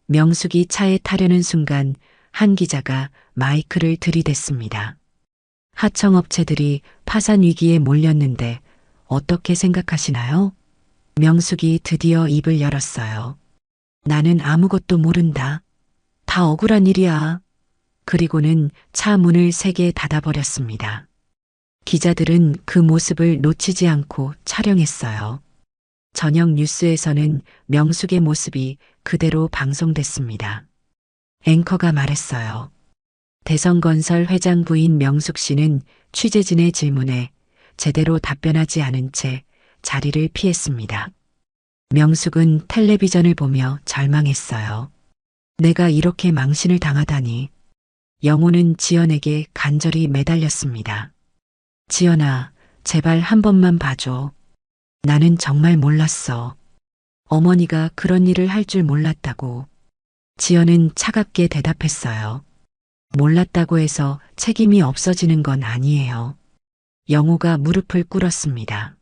명숙이 차에 타려는 순간 한 기자가 마이크를 들이댔습니다. 하청업체들이 파산 위기에 몰렸는데 어떻게 생각하시나요? 명숙이 드디어 입을 열었어요. 나는 아무것도 모른다. 다 억울한 일이야. 그리고는 차 문을 세게 닫아버렸습니다. 기자들은 그 모습을 놓치지 않고 촬영했어요. 저녁 뉴스에서는 명숙의 모습이 그대로 방송됐습니다. 앵커가 말했어요. 대성건설 회장 부인 명숙 씨는 취재진의 질문에 제대로 답변하지 않은 채 자리를 피했습니다. 명숙은 텔레비전을 보며 절망했어요. 내가 이렇게 망신을 당하다니. 영호는 지연에게 간절히 매달렸습니다. 지연아, 제발 한 번만 봐줘. 나는 정말 몰랐어. 어머니가 그런 일을 할 줄 몰랐다고. 지연은 차갑게 대답했어요. 몰랐다고 해서 책임이 없어지는 건 아니에요. 영호가 무릎을 꿇었습니다.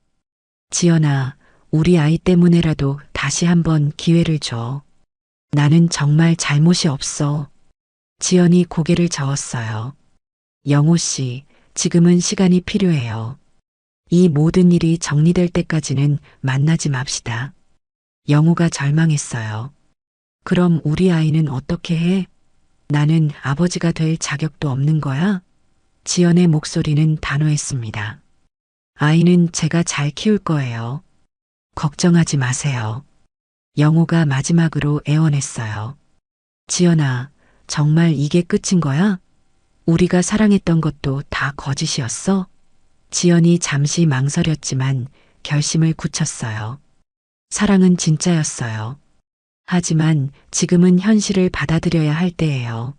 지연아, 우리 아이 때문에라도 다시 한번 기회를 줘. 나는 정말 잘못이 없어. 지연이 고개를 저었어요. 영호 씨, 지금은 시간이 필요해요. 이 모든 일이 정리될 때까지는 만나지 맙시다. 영호가 절망했어요. 그럼 우리 아이는 어떻게 해? 나는 아버지가 될 자격도 없는 거야? 지연의 목소리는 단호했습니다. 아이는 제가 잘 키울 거예요. 걱정하지 마세요. 영호가 마지막으로 애원했어요. 지연아, 정말 이게 끝인 거야? 우리가 사랑했던 것도 다 거짓이었어? 지연이 잠시 망설였지만 결심을 굳혔어요. 사랑은 진짜였어요. 하지만 지금은 현실을 받아들여야 할 때예요.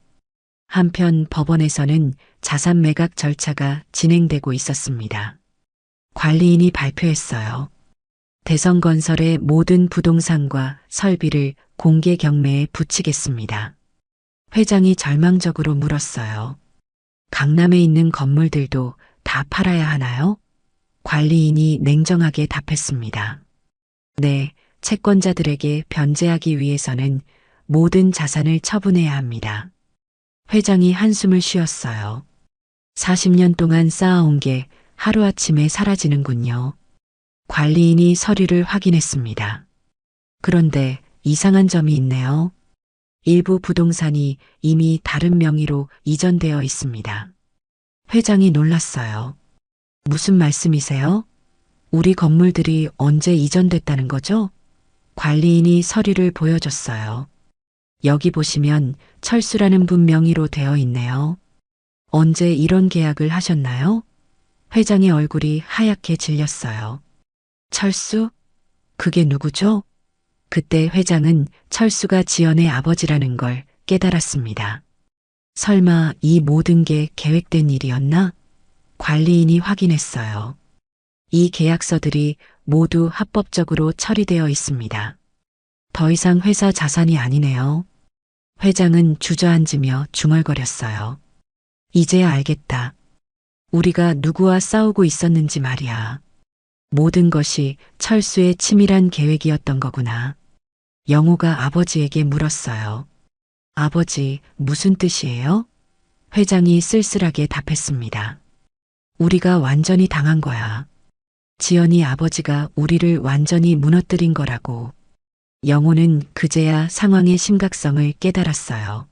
한편 법원에서는 자산 매각 절차가 진행되고 있었습니다. 관리인이 발표했어요. 대성건설의 모든 부동산과 설비를 공개 경매에 붙이겠습니다. 회장이 절망적으로 물었어요. 강남에 있는 건물들도 다 팔아야 하나요? 관리인이 냉정하게 답했습니다. 네, 채권자들에게 변제하기 위해서는 모든 자산을 처분해야 합니다. 회장이 한숨을 쉬었어요. 40년 동안 쌓아온 게 하루아침에 사라지는군요. 관리인이 서류를 확인했습니다. 그런데 이상한 점이 있네요. 일부 부동산이 이미 다른 명의로 이전되어 있습니다. 회장이 놀랐어요. 무슨 말씀이세요? 우리 건물들이 언제 이전됐다는 거죠? 관리인이 서류를 보여줬어요. 여기 보시면 철수라는 분 명의로 되어 있네요. 언제 이런 계약을 하셨나요? 회장의 얼굴이 하얗게 질렸어요. 철수? 그게 누구죠? 그때 회장은 철수가 지연의 아버지라는 걸 깨달았습니다. 설마 이 모든 게 계획된 일이었나? 관리인이 확인했어요. 이 계약서들이 모두 합법적으로 처리되어 있습니다. 더 이상 회사 자산이 아니네요. 회장은 주저앉으며 중얼거렸어요. 이제야 알겠다. 우리가 누구와 싸우고 있었는지 말이야. 모든 것이 철수의 치밀한 계획이었던 거구나. 영호가 아버지에게 물었어요. 아버지, 무슨 뜻이에요? 회장이 쓸쓸하게 답했습니다. 우리가 완전히 당한 거야. 지연이 아버지가 우리를 완전히 무너뜨린 거라고. 영호는 그제야 상황의 심각성을 깨달았어요.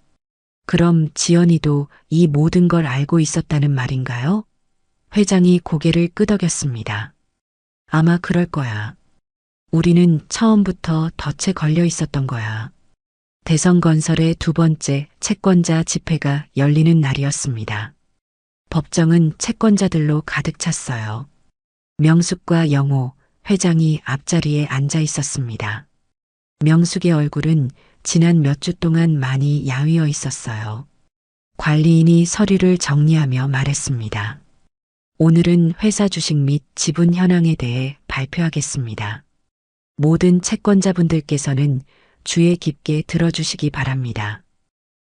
그럼 지연이도 이 모든 걸 알고 있었다는 말인가요? 회장이 고개를 끄덕였습니다. 아마 그럴 거야. 우리는 처음부터 덫에 걸려 있었던 거야. 대성건설의 두 번째 채권자 집회가 열리는 날이었습니다. 법정은 채권자들로 가득 찼어요. 명숙과 영호, 회장이 앞자리에 앉아 있었습니다. 명숙의 얼굴은 지난 몇 주 동안 많이 야위어 있었어요. 관리인이 서류를 정리하며 말했습니다. 오늘은 회사 주식 및 지분 현황에 대해 발표하겠습니다. 모든 채권자분들께서는 주의 깊게 들어주시기 바랍니다.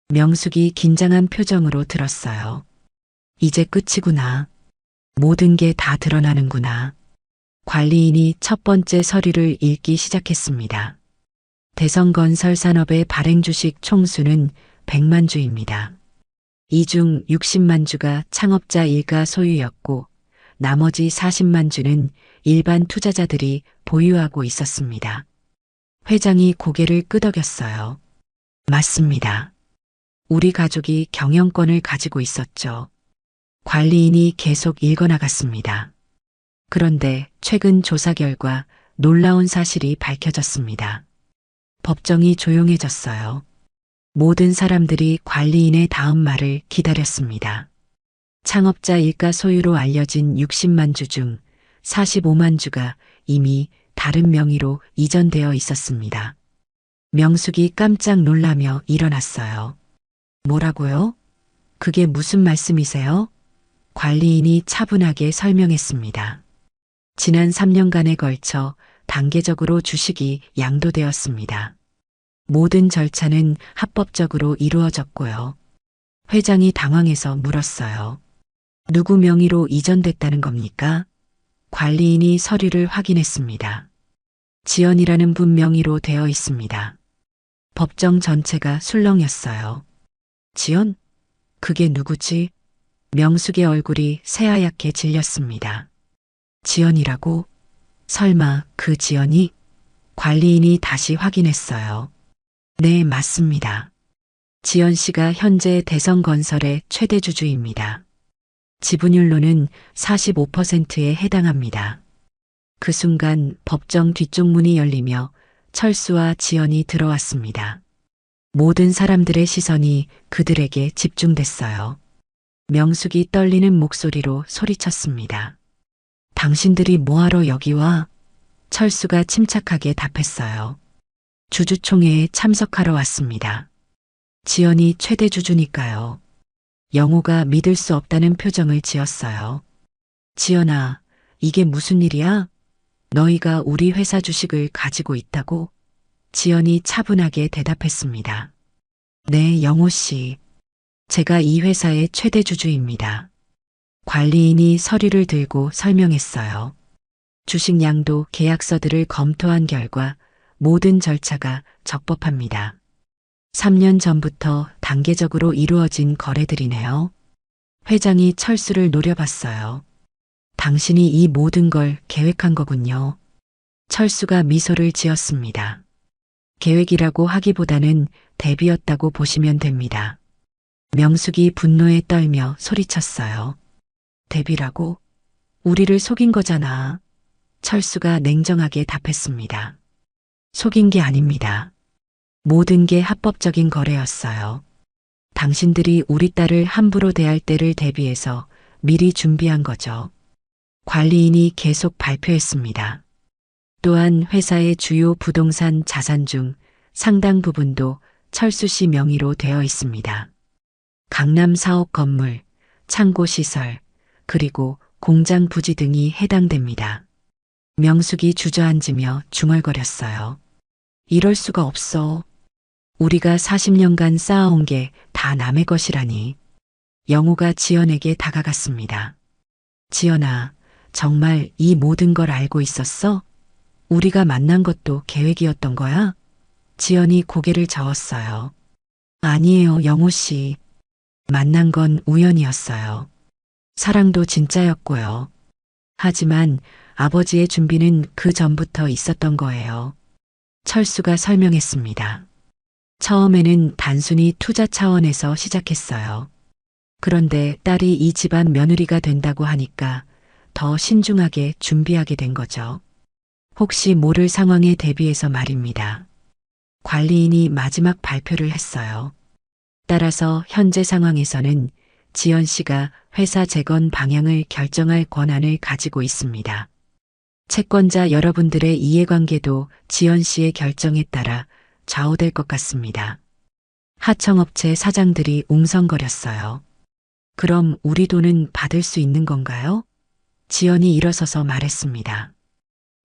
명숙이 긴장한 표정으로 들었어요. 이제 끝이구나. 모든 게 다 드러나는구나. 관리인이 첫 번째 서류를 읽기 시작했습니다. 대성건설 산업의 발행주식 총수는 100만 주입니다. 이 중 60만 주가 창업자 일가 소유였고 나머지 40만 주는 일반 투자자들이 보유하고 있었습니다. 회장이 고개를 끄덕였어요. 맞습니다. 우리 가족이 경영권을 가지고 있었죠. 관리인이 계속 읽어나갔습니다. 그런데 최근 조사 결과 놀라운 사실이 밝혀졌습니다. 법정이 조용해졌어요. 모든 사람들이 관리인의 다음 말을 기다렸습니다. 창업자 일가 소유로 알려진 60만 주 중 45만 주가 이미 다른 명의로 이전되어 있었습니다. 명숙이 깜짝 놀라며 일어났어요. 뭐라고요? 그게 무슨 말씀이세요? 관리인이 차분하게 설명했습니다. 지난 3년간에 걸쳐 단계적으로 주식이 양도되었습니다. 모든 절차는 합법적으로 이루어졌고요. 회장이 당황해서 물었어요. 누구 명의로 이전됐다는 겁니까? 관리인이 서류를 확인했습니다. 지연이라는 분 명의로 되어 있습니다. 법정 전체가 술렁였어요. 지연? 그게 누구지? 명숙의 얼굴이 새하얗게 질렸습니다. 지연이라고? 설마 그 지연이? 관리인이 다시 확인했어요. 네, 맞습니다. 지연 씨가 현재 대성건설의 최대 주주입니다. 지분율로는 45%에 해당합니다. 그 순간 법정 뒤쪽 문이 열리며 철수와 지연이 들어왔습니다. 모든 사람들의 시선이 그들에게 집중됐어요. 명숙이 떨리는 목소리로 소리쳤습니다. 당신들이 뭐하러 여기 와? 철수가 침착하게 답했어요. 주주총회에 참석하러 왔습니다. 지연이 최대 주주니까요. 영호가 믿을 수 없다는 표정을 지었어요. 지연아, 이게 무슨 일이야? 너희가 우리 회사 주식을 가지고 있다고? 지연이 차분하게 대답했습니다. 네, 영호 씨. 제가 이 회사의 최대 주주입니다. 관리인이 서류를 들고 설명했어요. 주식 양도 계약서들을 검토한 결과 모든 절차가 적법합니다. 3년 전부터 단계적으로 이루어진 거래들이네요. 회장이 철수를 노려봤어요. 당신이 이 모든 걸 계획한 거군요. 철수가 미소를 지었습니다. 계획이라고 하기보다는 대비였다고 보시면 됩니다. 명숙이 분노에 떨며 소리쳤어요. 대비라고? 우리를 속인 거잖아. 철수가 냉정하게 답했습니다. 속인 게 아닙니다. 모든 게 합법적인 거래였어요. 당신들이 우리 딸을 함부로 대할 때를 대비해서 미리 준비한 거죠. 관리인이 계속 발표했습니다. 또한 회사의 주요 부동산 자산 중 상당 부분도 철수 씨 명의로 되어 있습니다. 강남 사옥 건물, 창고 시설, 그리고 공장 부지 등이 해당됩니다. 명숙이 주저앉으며 중얼거렸어요. 이럴 수가 없어. 우리가 40년간 쌓아온 게 다 남의 것이라니. 영호가 지연에게 다가갔습니다. 지연아, 정말 이 모든 걸 알고 있었어? 우리가 만난 것도 계획이었던 거야? 지연이 고개를 저었어요. 아니에요, 영호 씨. 만난 건 우연이었어요. 사랑도 진짜였고요. 하지만 아버지의 준비는 그 전부터 있었던 거예요. 철수가 설명했습니다. 처음에는 단순히 투자 차원에서 시작했어요. 그런데 딸이 이 집안 며느리가 된다고 하니까 더 신중하게 준비하게 된 거죠. 혹시 모를 상황에 대비해서 말입니다. 관리인이 마지막 발표를 했어요. 따라서 현재 상황에서는 지연 씨가 회사 재건 방향을 결정할 권한을 가지고 있습니다. 채권자 여러분들의 이해관계도 지연 씨의 결정에 따라 좌우될 것 같습니다. 하청업체 사장들이 웅성거렸어요. 그럼 우리 돈은 받을 수 있는 건가요? 지연이 일어서서 말했습니다.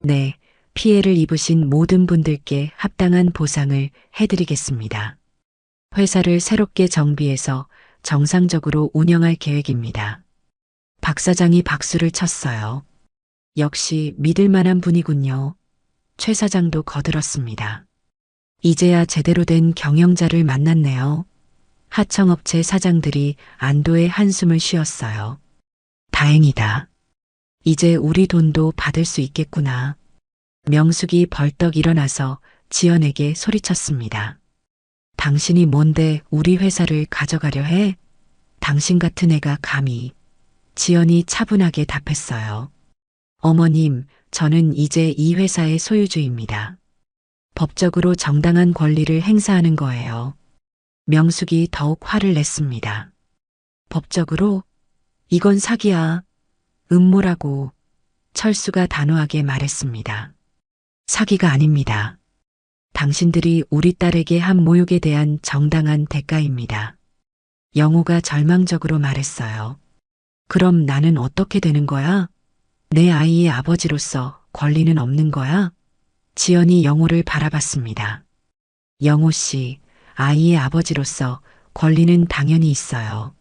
네, 피해를 입으신 모든 분들께 합당한 보상을 해드리겠습니다. 회사를 새롭게 정비해서 정상적으로 운영할 계획입니다. 박 사장이 박수를 쳤어요. 역시 믿을 만한 분이군요. 최 사장도 거들었습니다. 이제야 제대로 된 경영자를 만났네요. 하청업체 사장들이 안도의 한숨을 쉬었어요. 다행이다. 이제 우리 돈도 받을 수 있겠구나. 명숙이 벌떡 일어나서 지연에게 소리쳤습니다. 당신이 뭔데 우리 회사를 가져가려 해? 당신 같은 애가 감히. 지연이 차분하게 답했어요. 어머님, 저는 이제 이 회사의 소유주입니다. 법적으로 정당한 권리를 행사하는 거예요. 명숙이 더욱 화를 냈습니다. 법적으로? 이건 사기야. 음모라고. 철수가 단호하게 말했습니다. 사기가 아닙니다. 당신들이 우리 딸에게 한 모욕에 대한 정당한 대가입니다. 영호가 절망적으로 말했어요. 그럼 나는 어떻게 되는 거야? 내 아이의 아버지로서 권리는 없는 거야? 지연이 영호를 바라봤습니다. 영호 씨, 아이의 아버지로서 권리는 당연히 있어요.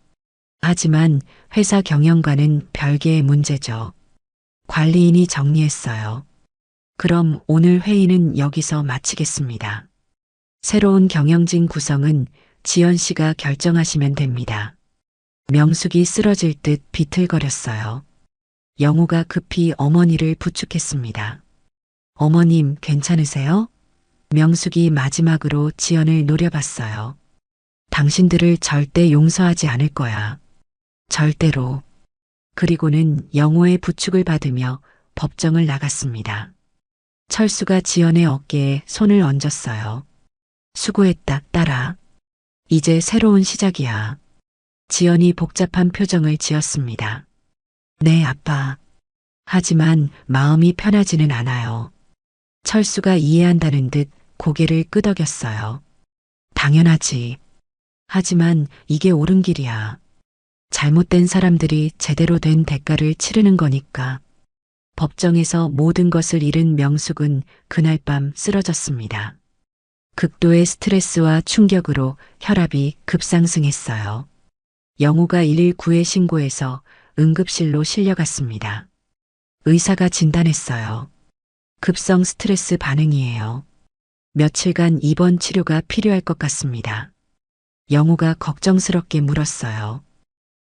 하지만 회사 경영과는 별개의 문제죠. 관리인이 정리했어요. 그럼 오늘 회의는 여기서 마치겠습니다. 새로운 경영진 구성은 지연 씨가 결정하시면 됩니다. 명숙이 쓰러질 듯 비틀거렸어요. 영호가 급히 어머니를 부축했습니다. 어머님, 괜찮으세요? 명숙이 마지막으로 지연을 노려봤어요. 당신들을 절대 용서하지 않을 거야. 절대로. 그리고는 영호의 부축을 받으며 법정을 나갔습니다. 철수가 지연의 어깨에 손을 얹었어요. 수고했다, 딸아. 이제 새로운 시작이야. 지연이 복잡한 표정을 지었습니다. 네, 아빠. 하지만 마음이 편하지는 않아요. 철수가 이해한다는 듯 고개를 끄덕였어요. 당연하지. 하지만 이게 옳은 길이야. 잘못된 사람들이 제대로 된 대가를 치르는 거니까. 법정에서 모든 것을 잃은 명숙은 그날 밤 쓰러졌습니다. 극도의 스트레스와 충격으로 혈압이 급상승했어요. 영호가 119에 신고해서 응급실로 실려갔습니다. 의사가 진단했어요. 급성 스트레스 반응이에요. 며칠간 입원 치료가 필요할 것 같습니다. 영호가 걱정스럽게 물었어요.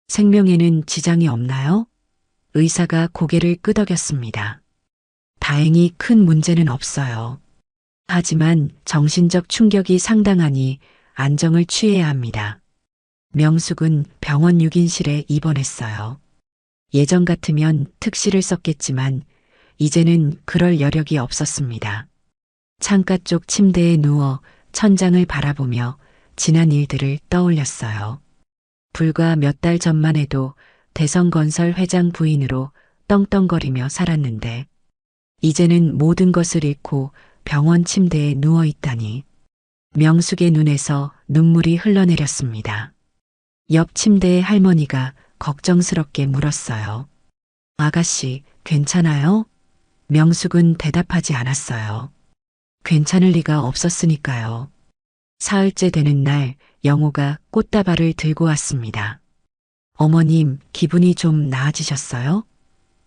생명에는 지장이 없나요? 의사가 고개를 끄덕였습니다. 다행히 큰 문제는 없어요. 하지만 정신적 충격이 상당하니 안정을 취해야 합니다. 명숙은 병원 6인실에 입원했어요. 예전 같으면 특시를 썼겠지만 이제는 그럴 여력이 없었습니다. 창가 쪽 침대에 누워 천장을 바라보며 지난 일들을 떠올렸어요. 불과 몇 달 전만 해도 대성건설 회장 부인으로 떵떵거리며 살았는데 이제는 모든 것을 잃고 병원 침대에 누워 있다니. 명숙의 눈에서 눈물이 흘러내렸습니다. 옆 침대의 할머니가 걱정스럽게 물었어요. 아가씨, 괜찮아요? 명숙은 대답하지 않았어요. 괜찮을 리가 없었으니까요. 사흘째 되는 날 영호가 꽃다발을 들고 왔습니다. 어머님, 기분이 좀 나아지셨어요?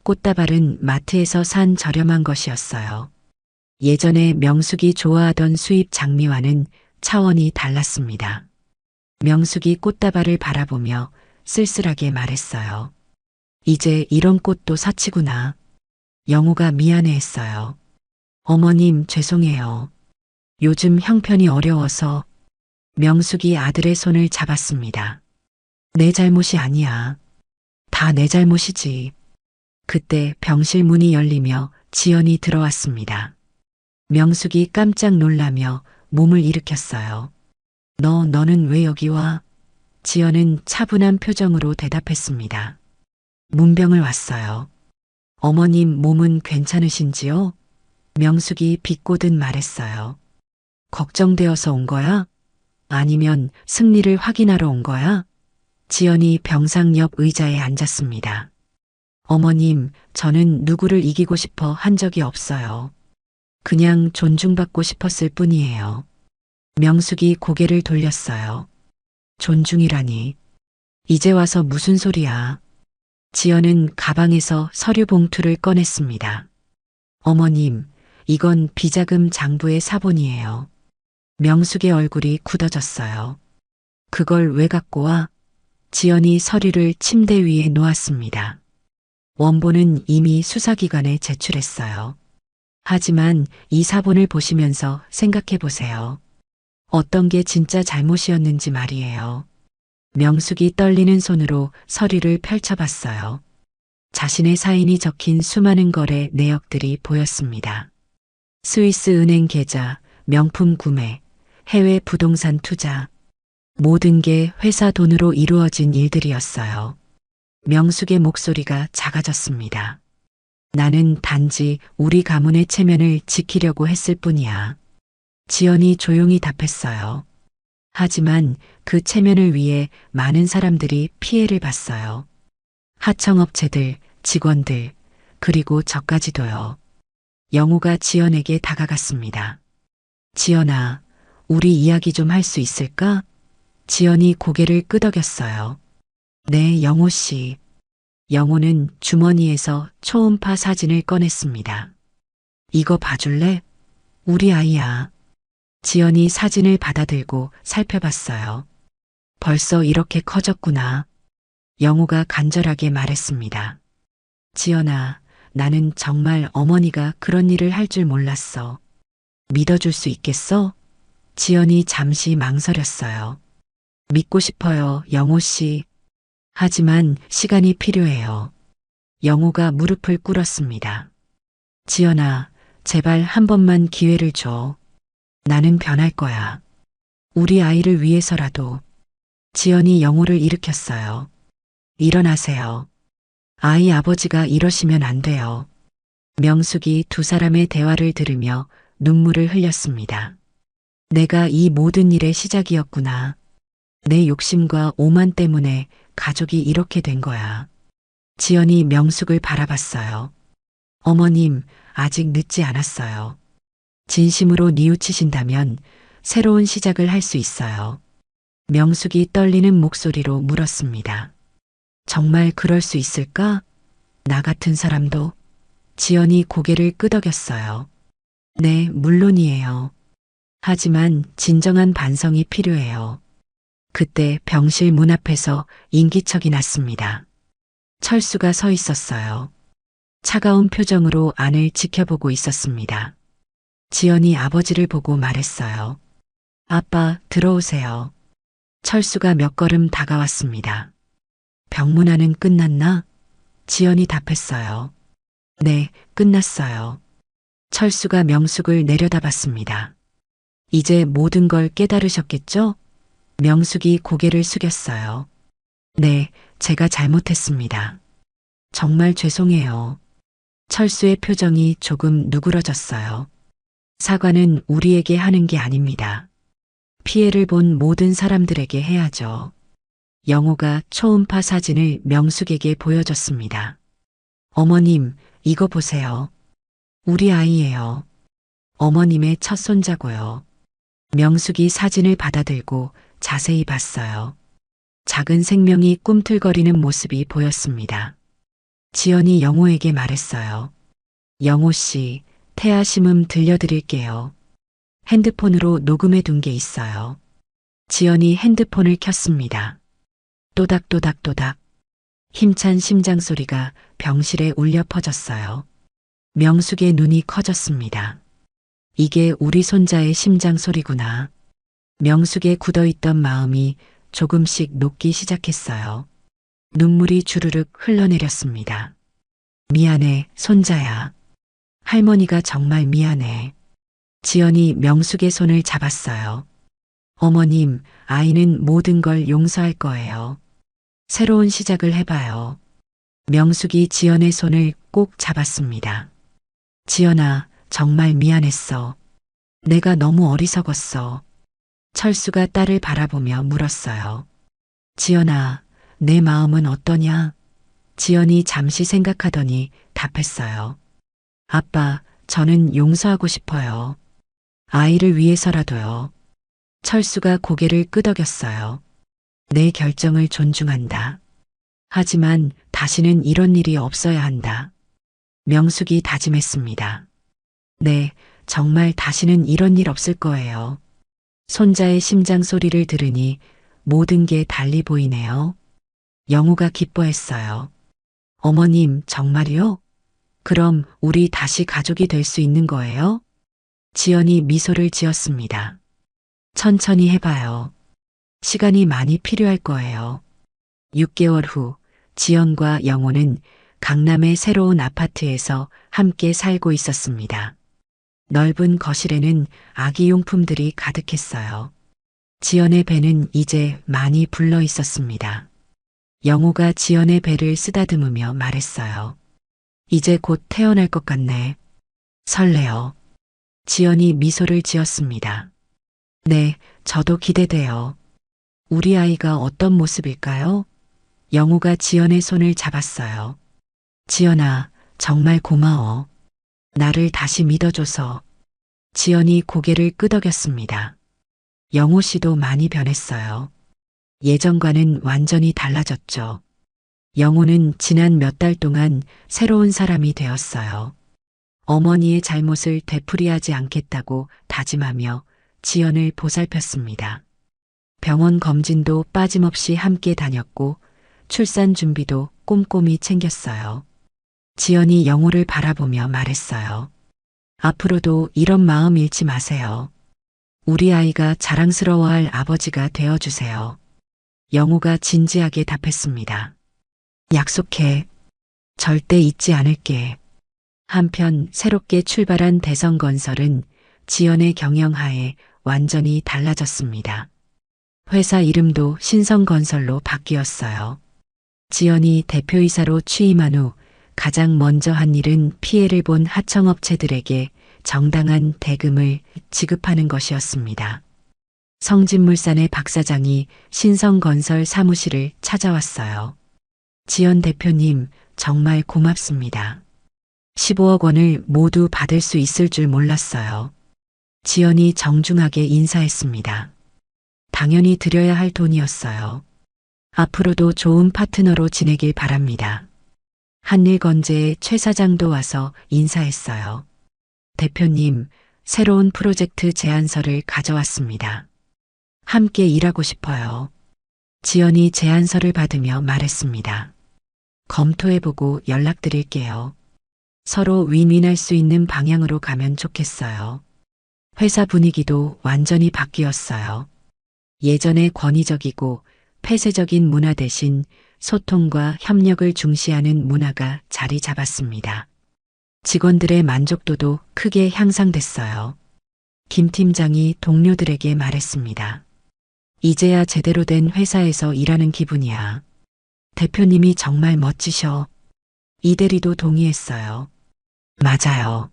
꽃다발은 마트에서 산 저렴한 것이었어요. 예전에 명숙이 좋아하던 수입 장미와는 차원이 달랐습니다. 명숙이 꽃다발을 바라보며 쓸쓸하게 말했어요. 이제 이런 꽃도 사치구나. 영호가 미안해했어요. 어머님, 죄송해요. 요즘 형편이 어려워서. 명숙이 아들의 손을 잡았습니다. 내 잘못이 아니야. 다 내 잘못이지. 그때 병실 문이 열리며 지연이 들어왔습니다. 명숙이 깜짝 놀라며 몸을 일으켰어요. 너는 왜 여기 와? 지연은 차분한 표정으로 대답했습니다. 문병을 왔어요. 어머님 몸은 괜찮으신지요? 명숙이 비꼬듯 말했어요. 걱정되어서 온 거야? 아니면 승리를 확인하러 온 거야? 지연이 병상 옆 의자에 앉았습니다. 어머님, 저는 누구를 이기고 싶어 한 적이 없어요. 그냥 존중받고 싶었을 뿐이에요. 명숙이 고개를 돌렸어요. 존중이라니. 이제 와서 무슨 소리야. 지연은 가방에서 서류 봉투를 꺼냈습니다. 어머님, 이건 비자금 장부의 사본이에요. 명숙의 얼굴이 굳어졌어요. 그걸 왜 갖고 와? 지연이 서류를 침대 위에 놓았습니다. 원본은 이미 수사기관에 제출했어요. 하지만 이 사본을 보시면서 생각해 보세요. 어떤 게 진짜 잘못이었는지 말이에요. 명숙이 떨리는 손으로 서류를 펼쳐봤어요. 자신의 사인이 적힌 수많은 거래 내역들이 보였습니다. 스위스 은행 계좌, 명품 구매, 해외 부동산 투자, 모든 게 회사 돈으로 이루어진 일들이었어요. 명숙의 목소리가 작아졌습니다. 나는 단지 우리 가문의 체면을 지키려고 했을 뿐이야. 지연이 조용히 답했어요. 하지만 그 체면을 위해 많은 사람들이 피해를 봤어요. 하청업체들, 직원들, 그리고 저까지도요. 영호가 지연에게 다가갔습니다. 지연아, 우리 이야기 좀 할 수 있을까? 지연이 고개를 끄덕였어요. 네, 영호 씨. 영호는 주머니에서 초음파 사진을 꺼냈습니다. 이거 봐줄래? 우리 아이야. 지연이 사진을 받아들고 살펴봤어요. 벌써 이렇게 커졌구나. 영호가 간절하게 말했습니다. 지연아, 나는 정말 어머니가 그런 일을 할 줄 몰랐어. 믿어줄 수 있겠어? 지연이 잠시 망설였어요. 믿고 싶어요, 영호 씨. 하지만 시간이 필요해요. 영호가 무릎을 꿇었습니다. 지연아, 제발 한 번만 기회를 줘. 나는 변할 거야. 우리 아이를 위해서라도. 지연이 영호를 일으켰어요. 일어나세요. 아이 아버지가 이러시면 안 돼요. 명숙이 두 사람의 대화를 들으며 눈물을 흘렸습니다. 내가 이 모든 일의 시작이었구나. 내 욕심과 오만 때문에 가족이 이렇게 된 거야. 지연이 명숙을 바라봤어요. 어머님, 아직 늦지 않았어요. 진심으로 뉘우치신다면 새로운 시작을 할 수 있어요. 명숙이 떨리는 목소리로 물었습니다. 정말 그럴 수 있을까? 나 같은 사람도? 지연이 고개를 끄덕였어요. 네, 물론이에요. 하지만 진정한 반성이 필요해요. 그때 병실 문 앞에서 인기척이 났습니다. 철수가 서 있었어요. 차가운 표정으로 안을 지켜보고 있었습니다. 지연이 아버지를 보고 말했어요. 아빠, 들어오세요. 철수가 몇 걸음 다가왔습니다. 병문안은 끝났나? 지연이 답했어요. 네, 끝났어요. 철수가 명숙을 내려다봤습니다. 이제 모든 걸 깨달으셨겠죠? 명숙이 고개를 숙였어요. 네, 제가 잘못했습니다. 정말 죄송해요. 철수의 표정이 조금 누그러졌어요. 사과는 우리에게 하는 게 아닙니다. 피해를 본 모든 사람들에게 해야죠. 영호가 초음파 사진을 명숙에게 보여줬습니다. 어머님, 이거 보세요. 우리 아이예요. 어머님의 첫 손자고요. 명숙이 사진을 받아들고 자세히 봤어요. 작은 생명이 꿈틀거리는 모습이 보였습니다. 지연이 영호에게 말했어요. 영호 씨, 태아 심음 들려드릴게요. 핸드폰으로 녹음해 둔 게 있어요. 지연이 핸드폰을 켰습니다. 또닥또닥또닥. 힘찬 심장 소리가 병실에 울려 퍼졌어요. 명숙의 눈이 커졌습니다. 이게 우리 손자의 심장 소리구나. 명숙에 굳어있던 마음이 조금씩 녹기 시작했어요. 눈물이 주르륵 흘러내렸습니다. 미안해, 손자야. 할머니가 정말 미안해. 지연이 명숙의 손을 잡았어요. 어머님, 아이는 모든 걸 용서할 거예요. 새로운 시작을 해봐요. 명숙이 지연의 손을 꼭 잡았습니다. 지연아, 정말 미안했어. 내가 너무 어리석었어. 철수가 딸을 바라보며 물었어요. 지연아, 내 마음은 어떠냐? 지연이 잠시 생각하더니 답했어요. 아빠, 저는 용서하고 싶어요. 아이를 위해서라도요. 철수가 고개를 끄덕였어요. 내 결정을 존중한다. 하지만 다시는 이런 일이 없어야 한다. 명숙이 다짐했습니다. 네, 정말 다시는 이런 일 없을 거예요. 손자의 심장 소리를 들으니 모든 게 달리 보이네요. 영우가 기뻐했어요. 어머님, 정말요? 그럼 우리 다시 가족이 될 수 있는 거예요? 지연이 미소를 지었습니다. 천천히 해봐요. 시간이 많이 필요할 거예요. 6개월 후 지연과 영호는 강남의 새로운 아파트에서 함께 살고 있었습니다. 넓은 거실에는 아기 용품들이 가득했어요. 지연의 배는 이제 많이 불러 있었습니다. 영호가 지연의 배를 쓰다듬으며 말했어요. 이제 곧 태어날 것 같네. 설레요. 지연이 미소를 지었습니다. 네, 저도 기대돼요. 우리 아이가 어떤 모습일까요? 영호가 지연의 손을 잡았어요. 지연아, 정말 고마워. 나를 다시 믿어줘서. 지연이 고개를 끄덕였습니다. 영호 씨도 많이 변했어요. 예전과는 완전히 달라졌죠. 영호는 지난 몇 달 동안 새로운 사람이 되었어요. 어머니의 잘못을 되풀이하지 않겠다고 다짐하며 지연을 보살폈습니다. 병원 검진도 빠짐없이 함께 다녔고 출산 준비도 꼼꼼히 챙겼어요. 지연이 영호를 바라보며 말했어요. 앞으로도 이런 마음 잃지 마세요. 우리 아이가 자랑스러워할 아버지가 되어주세요. 영호가 진지하게 답했습니다. 약속해. 절대 잊지 않을게. 한편 새롭게 출발한 대성건설은 지연의 경영하에 완전히 달라졌습니다. 회사 이름도 신성건설로 바뀌었어요. 지연이 대표이사로 취임한 후 가장 먼저 한 일은 피해를 본 하청업체들에게 정당한 대금을 지급하는 것이었습니다. 성진물산의 박 사장이 신성건설 사무실을 찾아왔어요. 지연 대표님, 정말 고맙습니다. 15억 원을 모두 받을 수 있을 줄 몰랐어요. 지연이 정중하게 인사했습니다. 당연히 드려야 할 돈이었어요. 앞으로도 좋은 파트너로 지내길 바랍니다. 한일건재의 최 사장도 와서 인사했어요. 대표님, 새로운 프로젝트 제안서를 가져왔습니다. 함께 일하고 싶어요. 지연이 제안서를 받으며 말했습니다. 검토해보고 연락드릴게요. 서로 윈윈할 수 있는 방향으로 가면 좋겠어요. 회사 분위기도 완전히 바뀌었어요. 예전에 권위적이고 폐쇄적인 문화 대신 소통과 협력을 중시하는 문화가 자리 잡았습니다. 직원들의 만족도도 크게 향상됐어요. 김 팀장이 동료들에게 말했습니다. 이제야 제대로 된 회사에서 일하는 기분이야. 대표님이 정말 멋지셔. 이 대리도 동의했어요. 맞아요.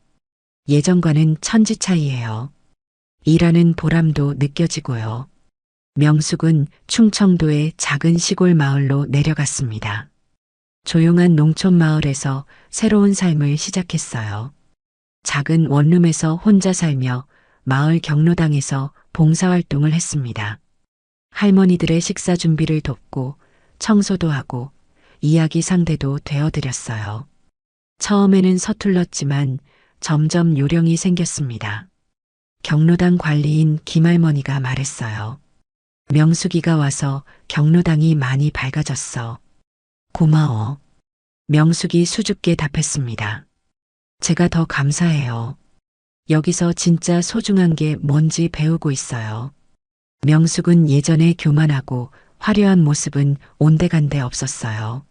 예전과는 천지 차이예요. 일하는 보람도 느껴지고요. 명숙은 충청도의 작은 시골 마을로 내려갔습니다. 조용한 농촌 마을에서 새로운 삶을 시작했어요. 작은 원룸에서 혼자 살며 마을 경로당에서 봉사활동을 했습니다. 할머니들의 식사 준비를 돕고 청소도 하고 이야기 상대도 되어드렸어요. 처음에는 서툴렀지만 점점 요령이 생겼습니다. 경로당 관리인 김할머니가 말했어요. 명숙이가 와서 경로당이 많이 밝아졌어. 고마워. 명숙이 수줍게 답했습니다. 제가 더 감사해요. 여기서 진짜 소중한 게 뭔지 배우고 있어요. 명숙은 예전에 교만하고 화려한 모습은 온데간데 없었어요.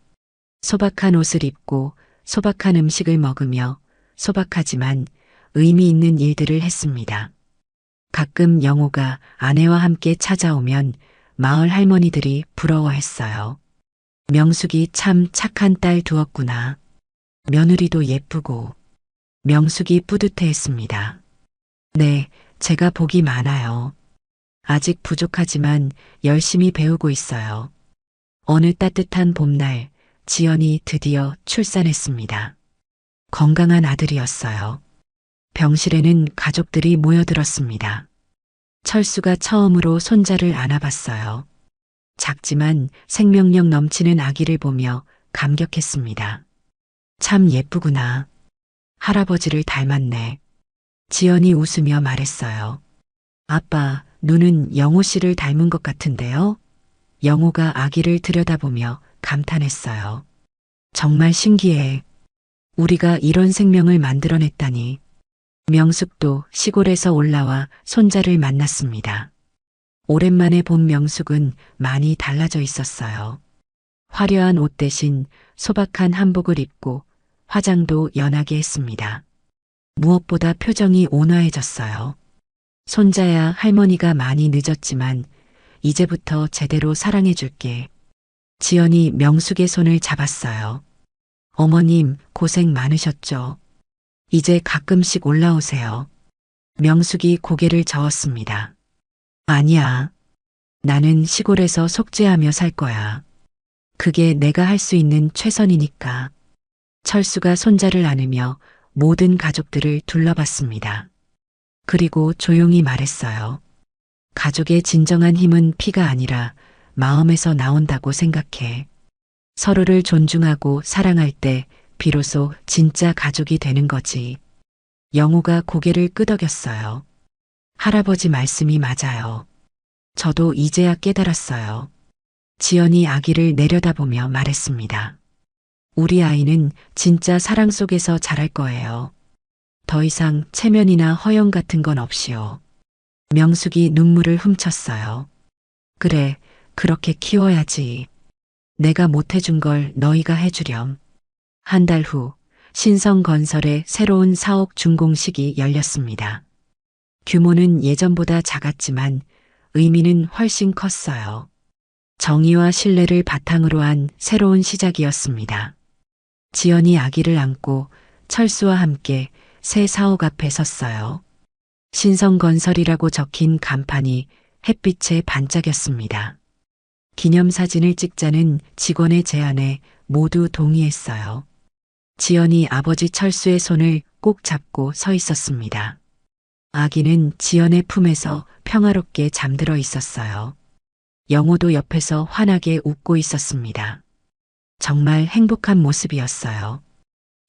소박한 옷을 입고 소박한 음식을 먹으며 소박하지만 의미 있는 일들을 했습니다. 가끔 영호가 아내와 함께 찾아오면 마을 할머니들이 부러워했어요. 명숙이 참 착한 딸 두었구나. 며느리도 예쁘고. 명숙이 뿌듯해했습니다. 네, 제가 복이 많아요. 아직 부족하지만 열심히 배우고 있어요. 어느 따뜻한 봄날, 지연이 드디어 출산했습니다. 건강한 아들이었어요. 병실에는 가족들이 모여들었습니다. 철수가 처음으로 손자를 안아봤어요. 작지만 생명력 넘치는 아기를 보며 감격했습니다. 참 예쁘구나. 할아버지를 닮았네. 지연이 웃으며 말했어요. 아빠, 눈은 영호 씨를 닮은 것 같은데요? 영호가 아기를 들여다보며 감탄했어요. 정말 신기해. 우리가 이런 생명을 만들어냈다니. 명숙도 시골에서 올라와 손자를 만났습니다. 오랜만에 본 명숙은 많이 달라져 있었어요. 화려한 옷 대신 소박한 한복을 입고 화장도 연하게 했습니다. 무엇보다 표정이 온화해졌어요. 손자야, 할머니가 많이 늦었지만 이제부터 제대로 사랑해줄게. 지연이 명숙의 손을 잡았어요. 어머님, 고생 많으셨죠? 이제 가끔씩 올라오세요. 명숙이 고개를 저었습니다. 아니야. 나는 시골에서 속죄하며 살 거야. 그게 내가 할 수 있는 최선이니까. 철수가 손자를 안으며 모든 가족들을 둘러봤습니다. 그리고 조용히 말했어요. 가족의 진정한 힘은 피가 아니라 마음에서 나온다고 생각해. 서로를 존중하고 사랑할 때 비로소 진짜 가족이 되는 거지. 영호가 고개를 끄덕였어요. 할아버지 말씀이 맞아요. 저도 이제야 깨달았어요. 지연이 아기를 내려다보며 말했습니다. 우리 아이는 진짜 사랑 속에서 자랄 거예요. 더 이상 체면이나 허영 같은 건 없이요. 명숙이 눈물을 훔쳤어요. 그래, 그렇게 키워야지. 내가 못해준 걸 너희가 해주렴. 한 달 후 신성건설의 새로운 사옥 준공식이 열렸습니다. 규모는 예전보다 작았지만 의미는 훨씬 컸어요. 정의와 신뢰를 바탕으로 한 새로운 시작이었습니다. 지연이 아기를 안고 철수와 함께 새 사옥 앞에 섰어요. 신성건설이라고 적힌 간판이 햇빛에 반짝였습니다. 기념사진을 찍자는 직원의 제안에 모두 동의했어요. 지연이 아버지 철수의 손을 꼭 잡고 서 있었습니다. 아기는 지연의 품에서 평화롭게 잠들어 있었어요. 영호도 옆에서 환하게 웃고 있었습니다. 정말 행복한 모습이었어요.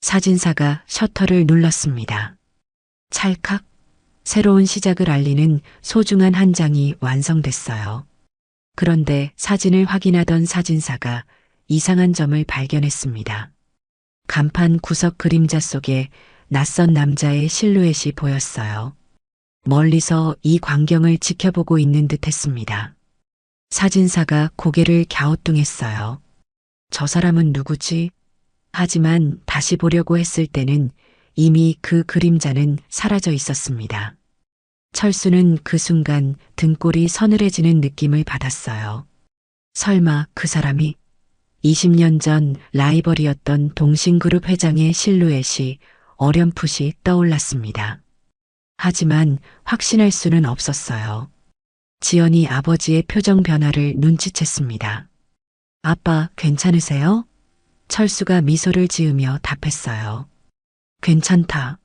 사진사가 셔터를 눌렀습니다. 찰칵, 새로운 시작을 알리는 소중한 한 장이 완성됐어요. 그런데 사진을 확인하던 사진사가 이상한 점을 발견했습니다. 간판 구석 그림자 속에 낯선 남자의 실루엣이 보였어요. 멀리서 이 광경을 지켜보고 있는 듯 했습니다. 사진사가 고개를 갸우뚱했어요. 저 사람은 누구지? 하지만 다시 보려고 했을 때는 이미 그 그림자는 사라져 있었습니다. 철수는 그 순간 등골이 서늘해지는 느낌을 받았어요. 설마 그 사람이 20년 전 라이벌이었던 동신그룹 회장의 실루엣이 어렴풋이 떠올랐습니다. 하지만 확신할 수는 없었어요. 지연이 아버지의 표정 변화를 눈치챘습니다. 아빠, 괜찮으세요? 철수가 미소를 지으며 답했어요. 괜찮다.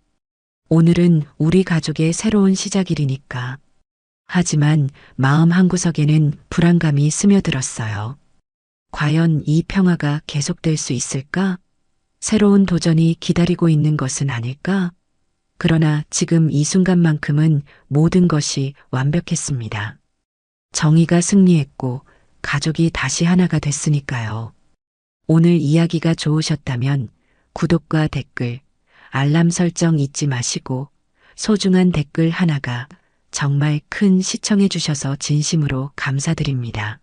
오늘은 우리 가족의 새로운 시작일이니까. 하지만 마음 한구석에는 불안감이 스며들었어요. 과연 이 평화가 계속될 수 있을까? 새로운 도전이 기다리고 있는 것은 아닐까? 그러나 지금 이 순간만큼은 모든 것이 완벽했습니다. 정의가 승리했고 가족이 다시 하나가 됐으니까요. 오늘 이야기가 좋으셨다면 구독과 댓글, 알람 설정 잊지 마시고 소중한 댓글 하나가 정말 큰 시청해 주셔서 진심으로 감사드립니다.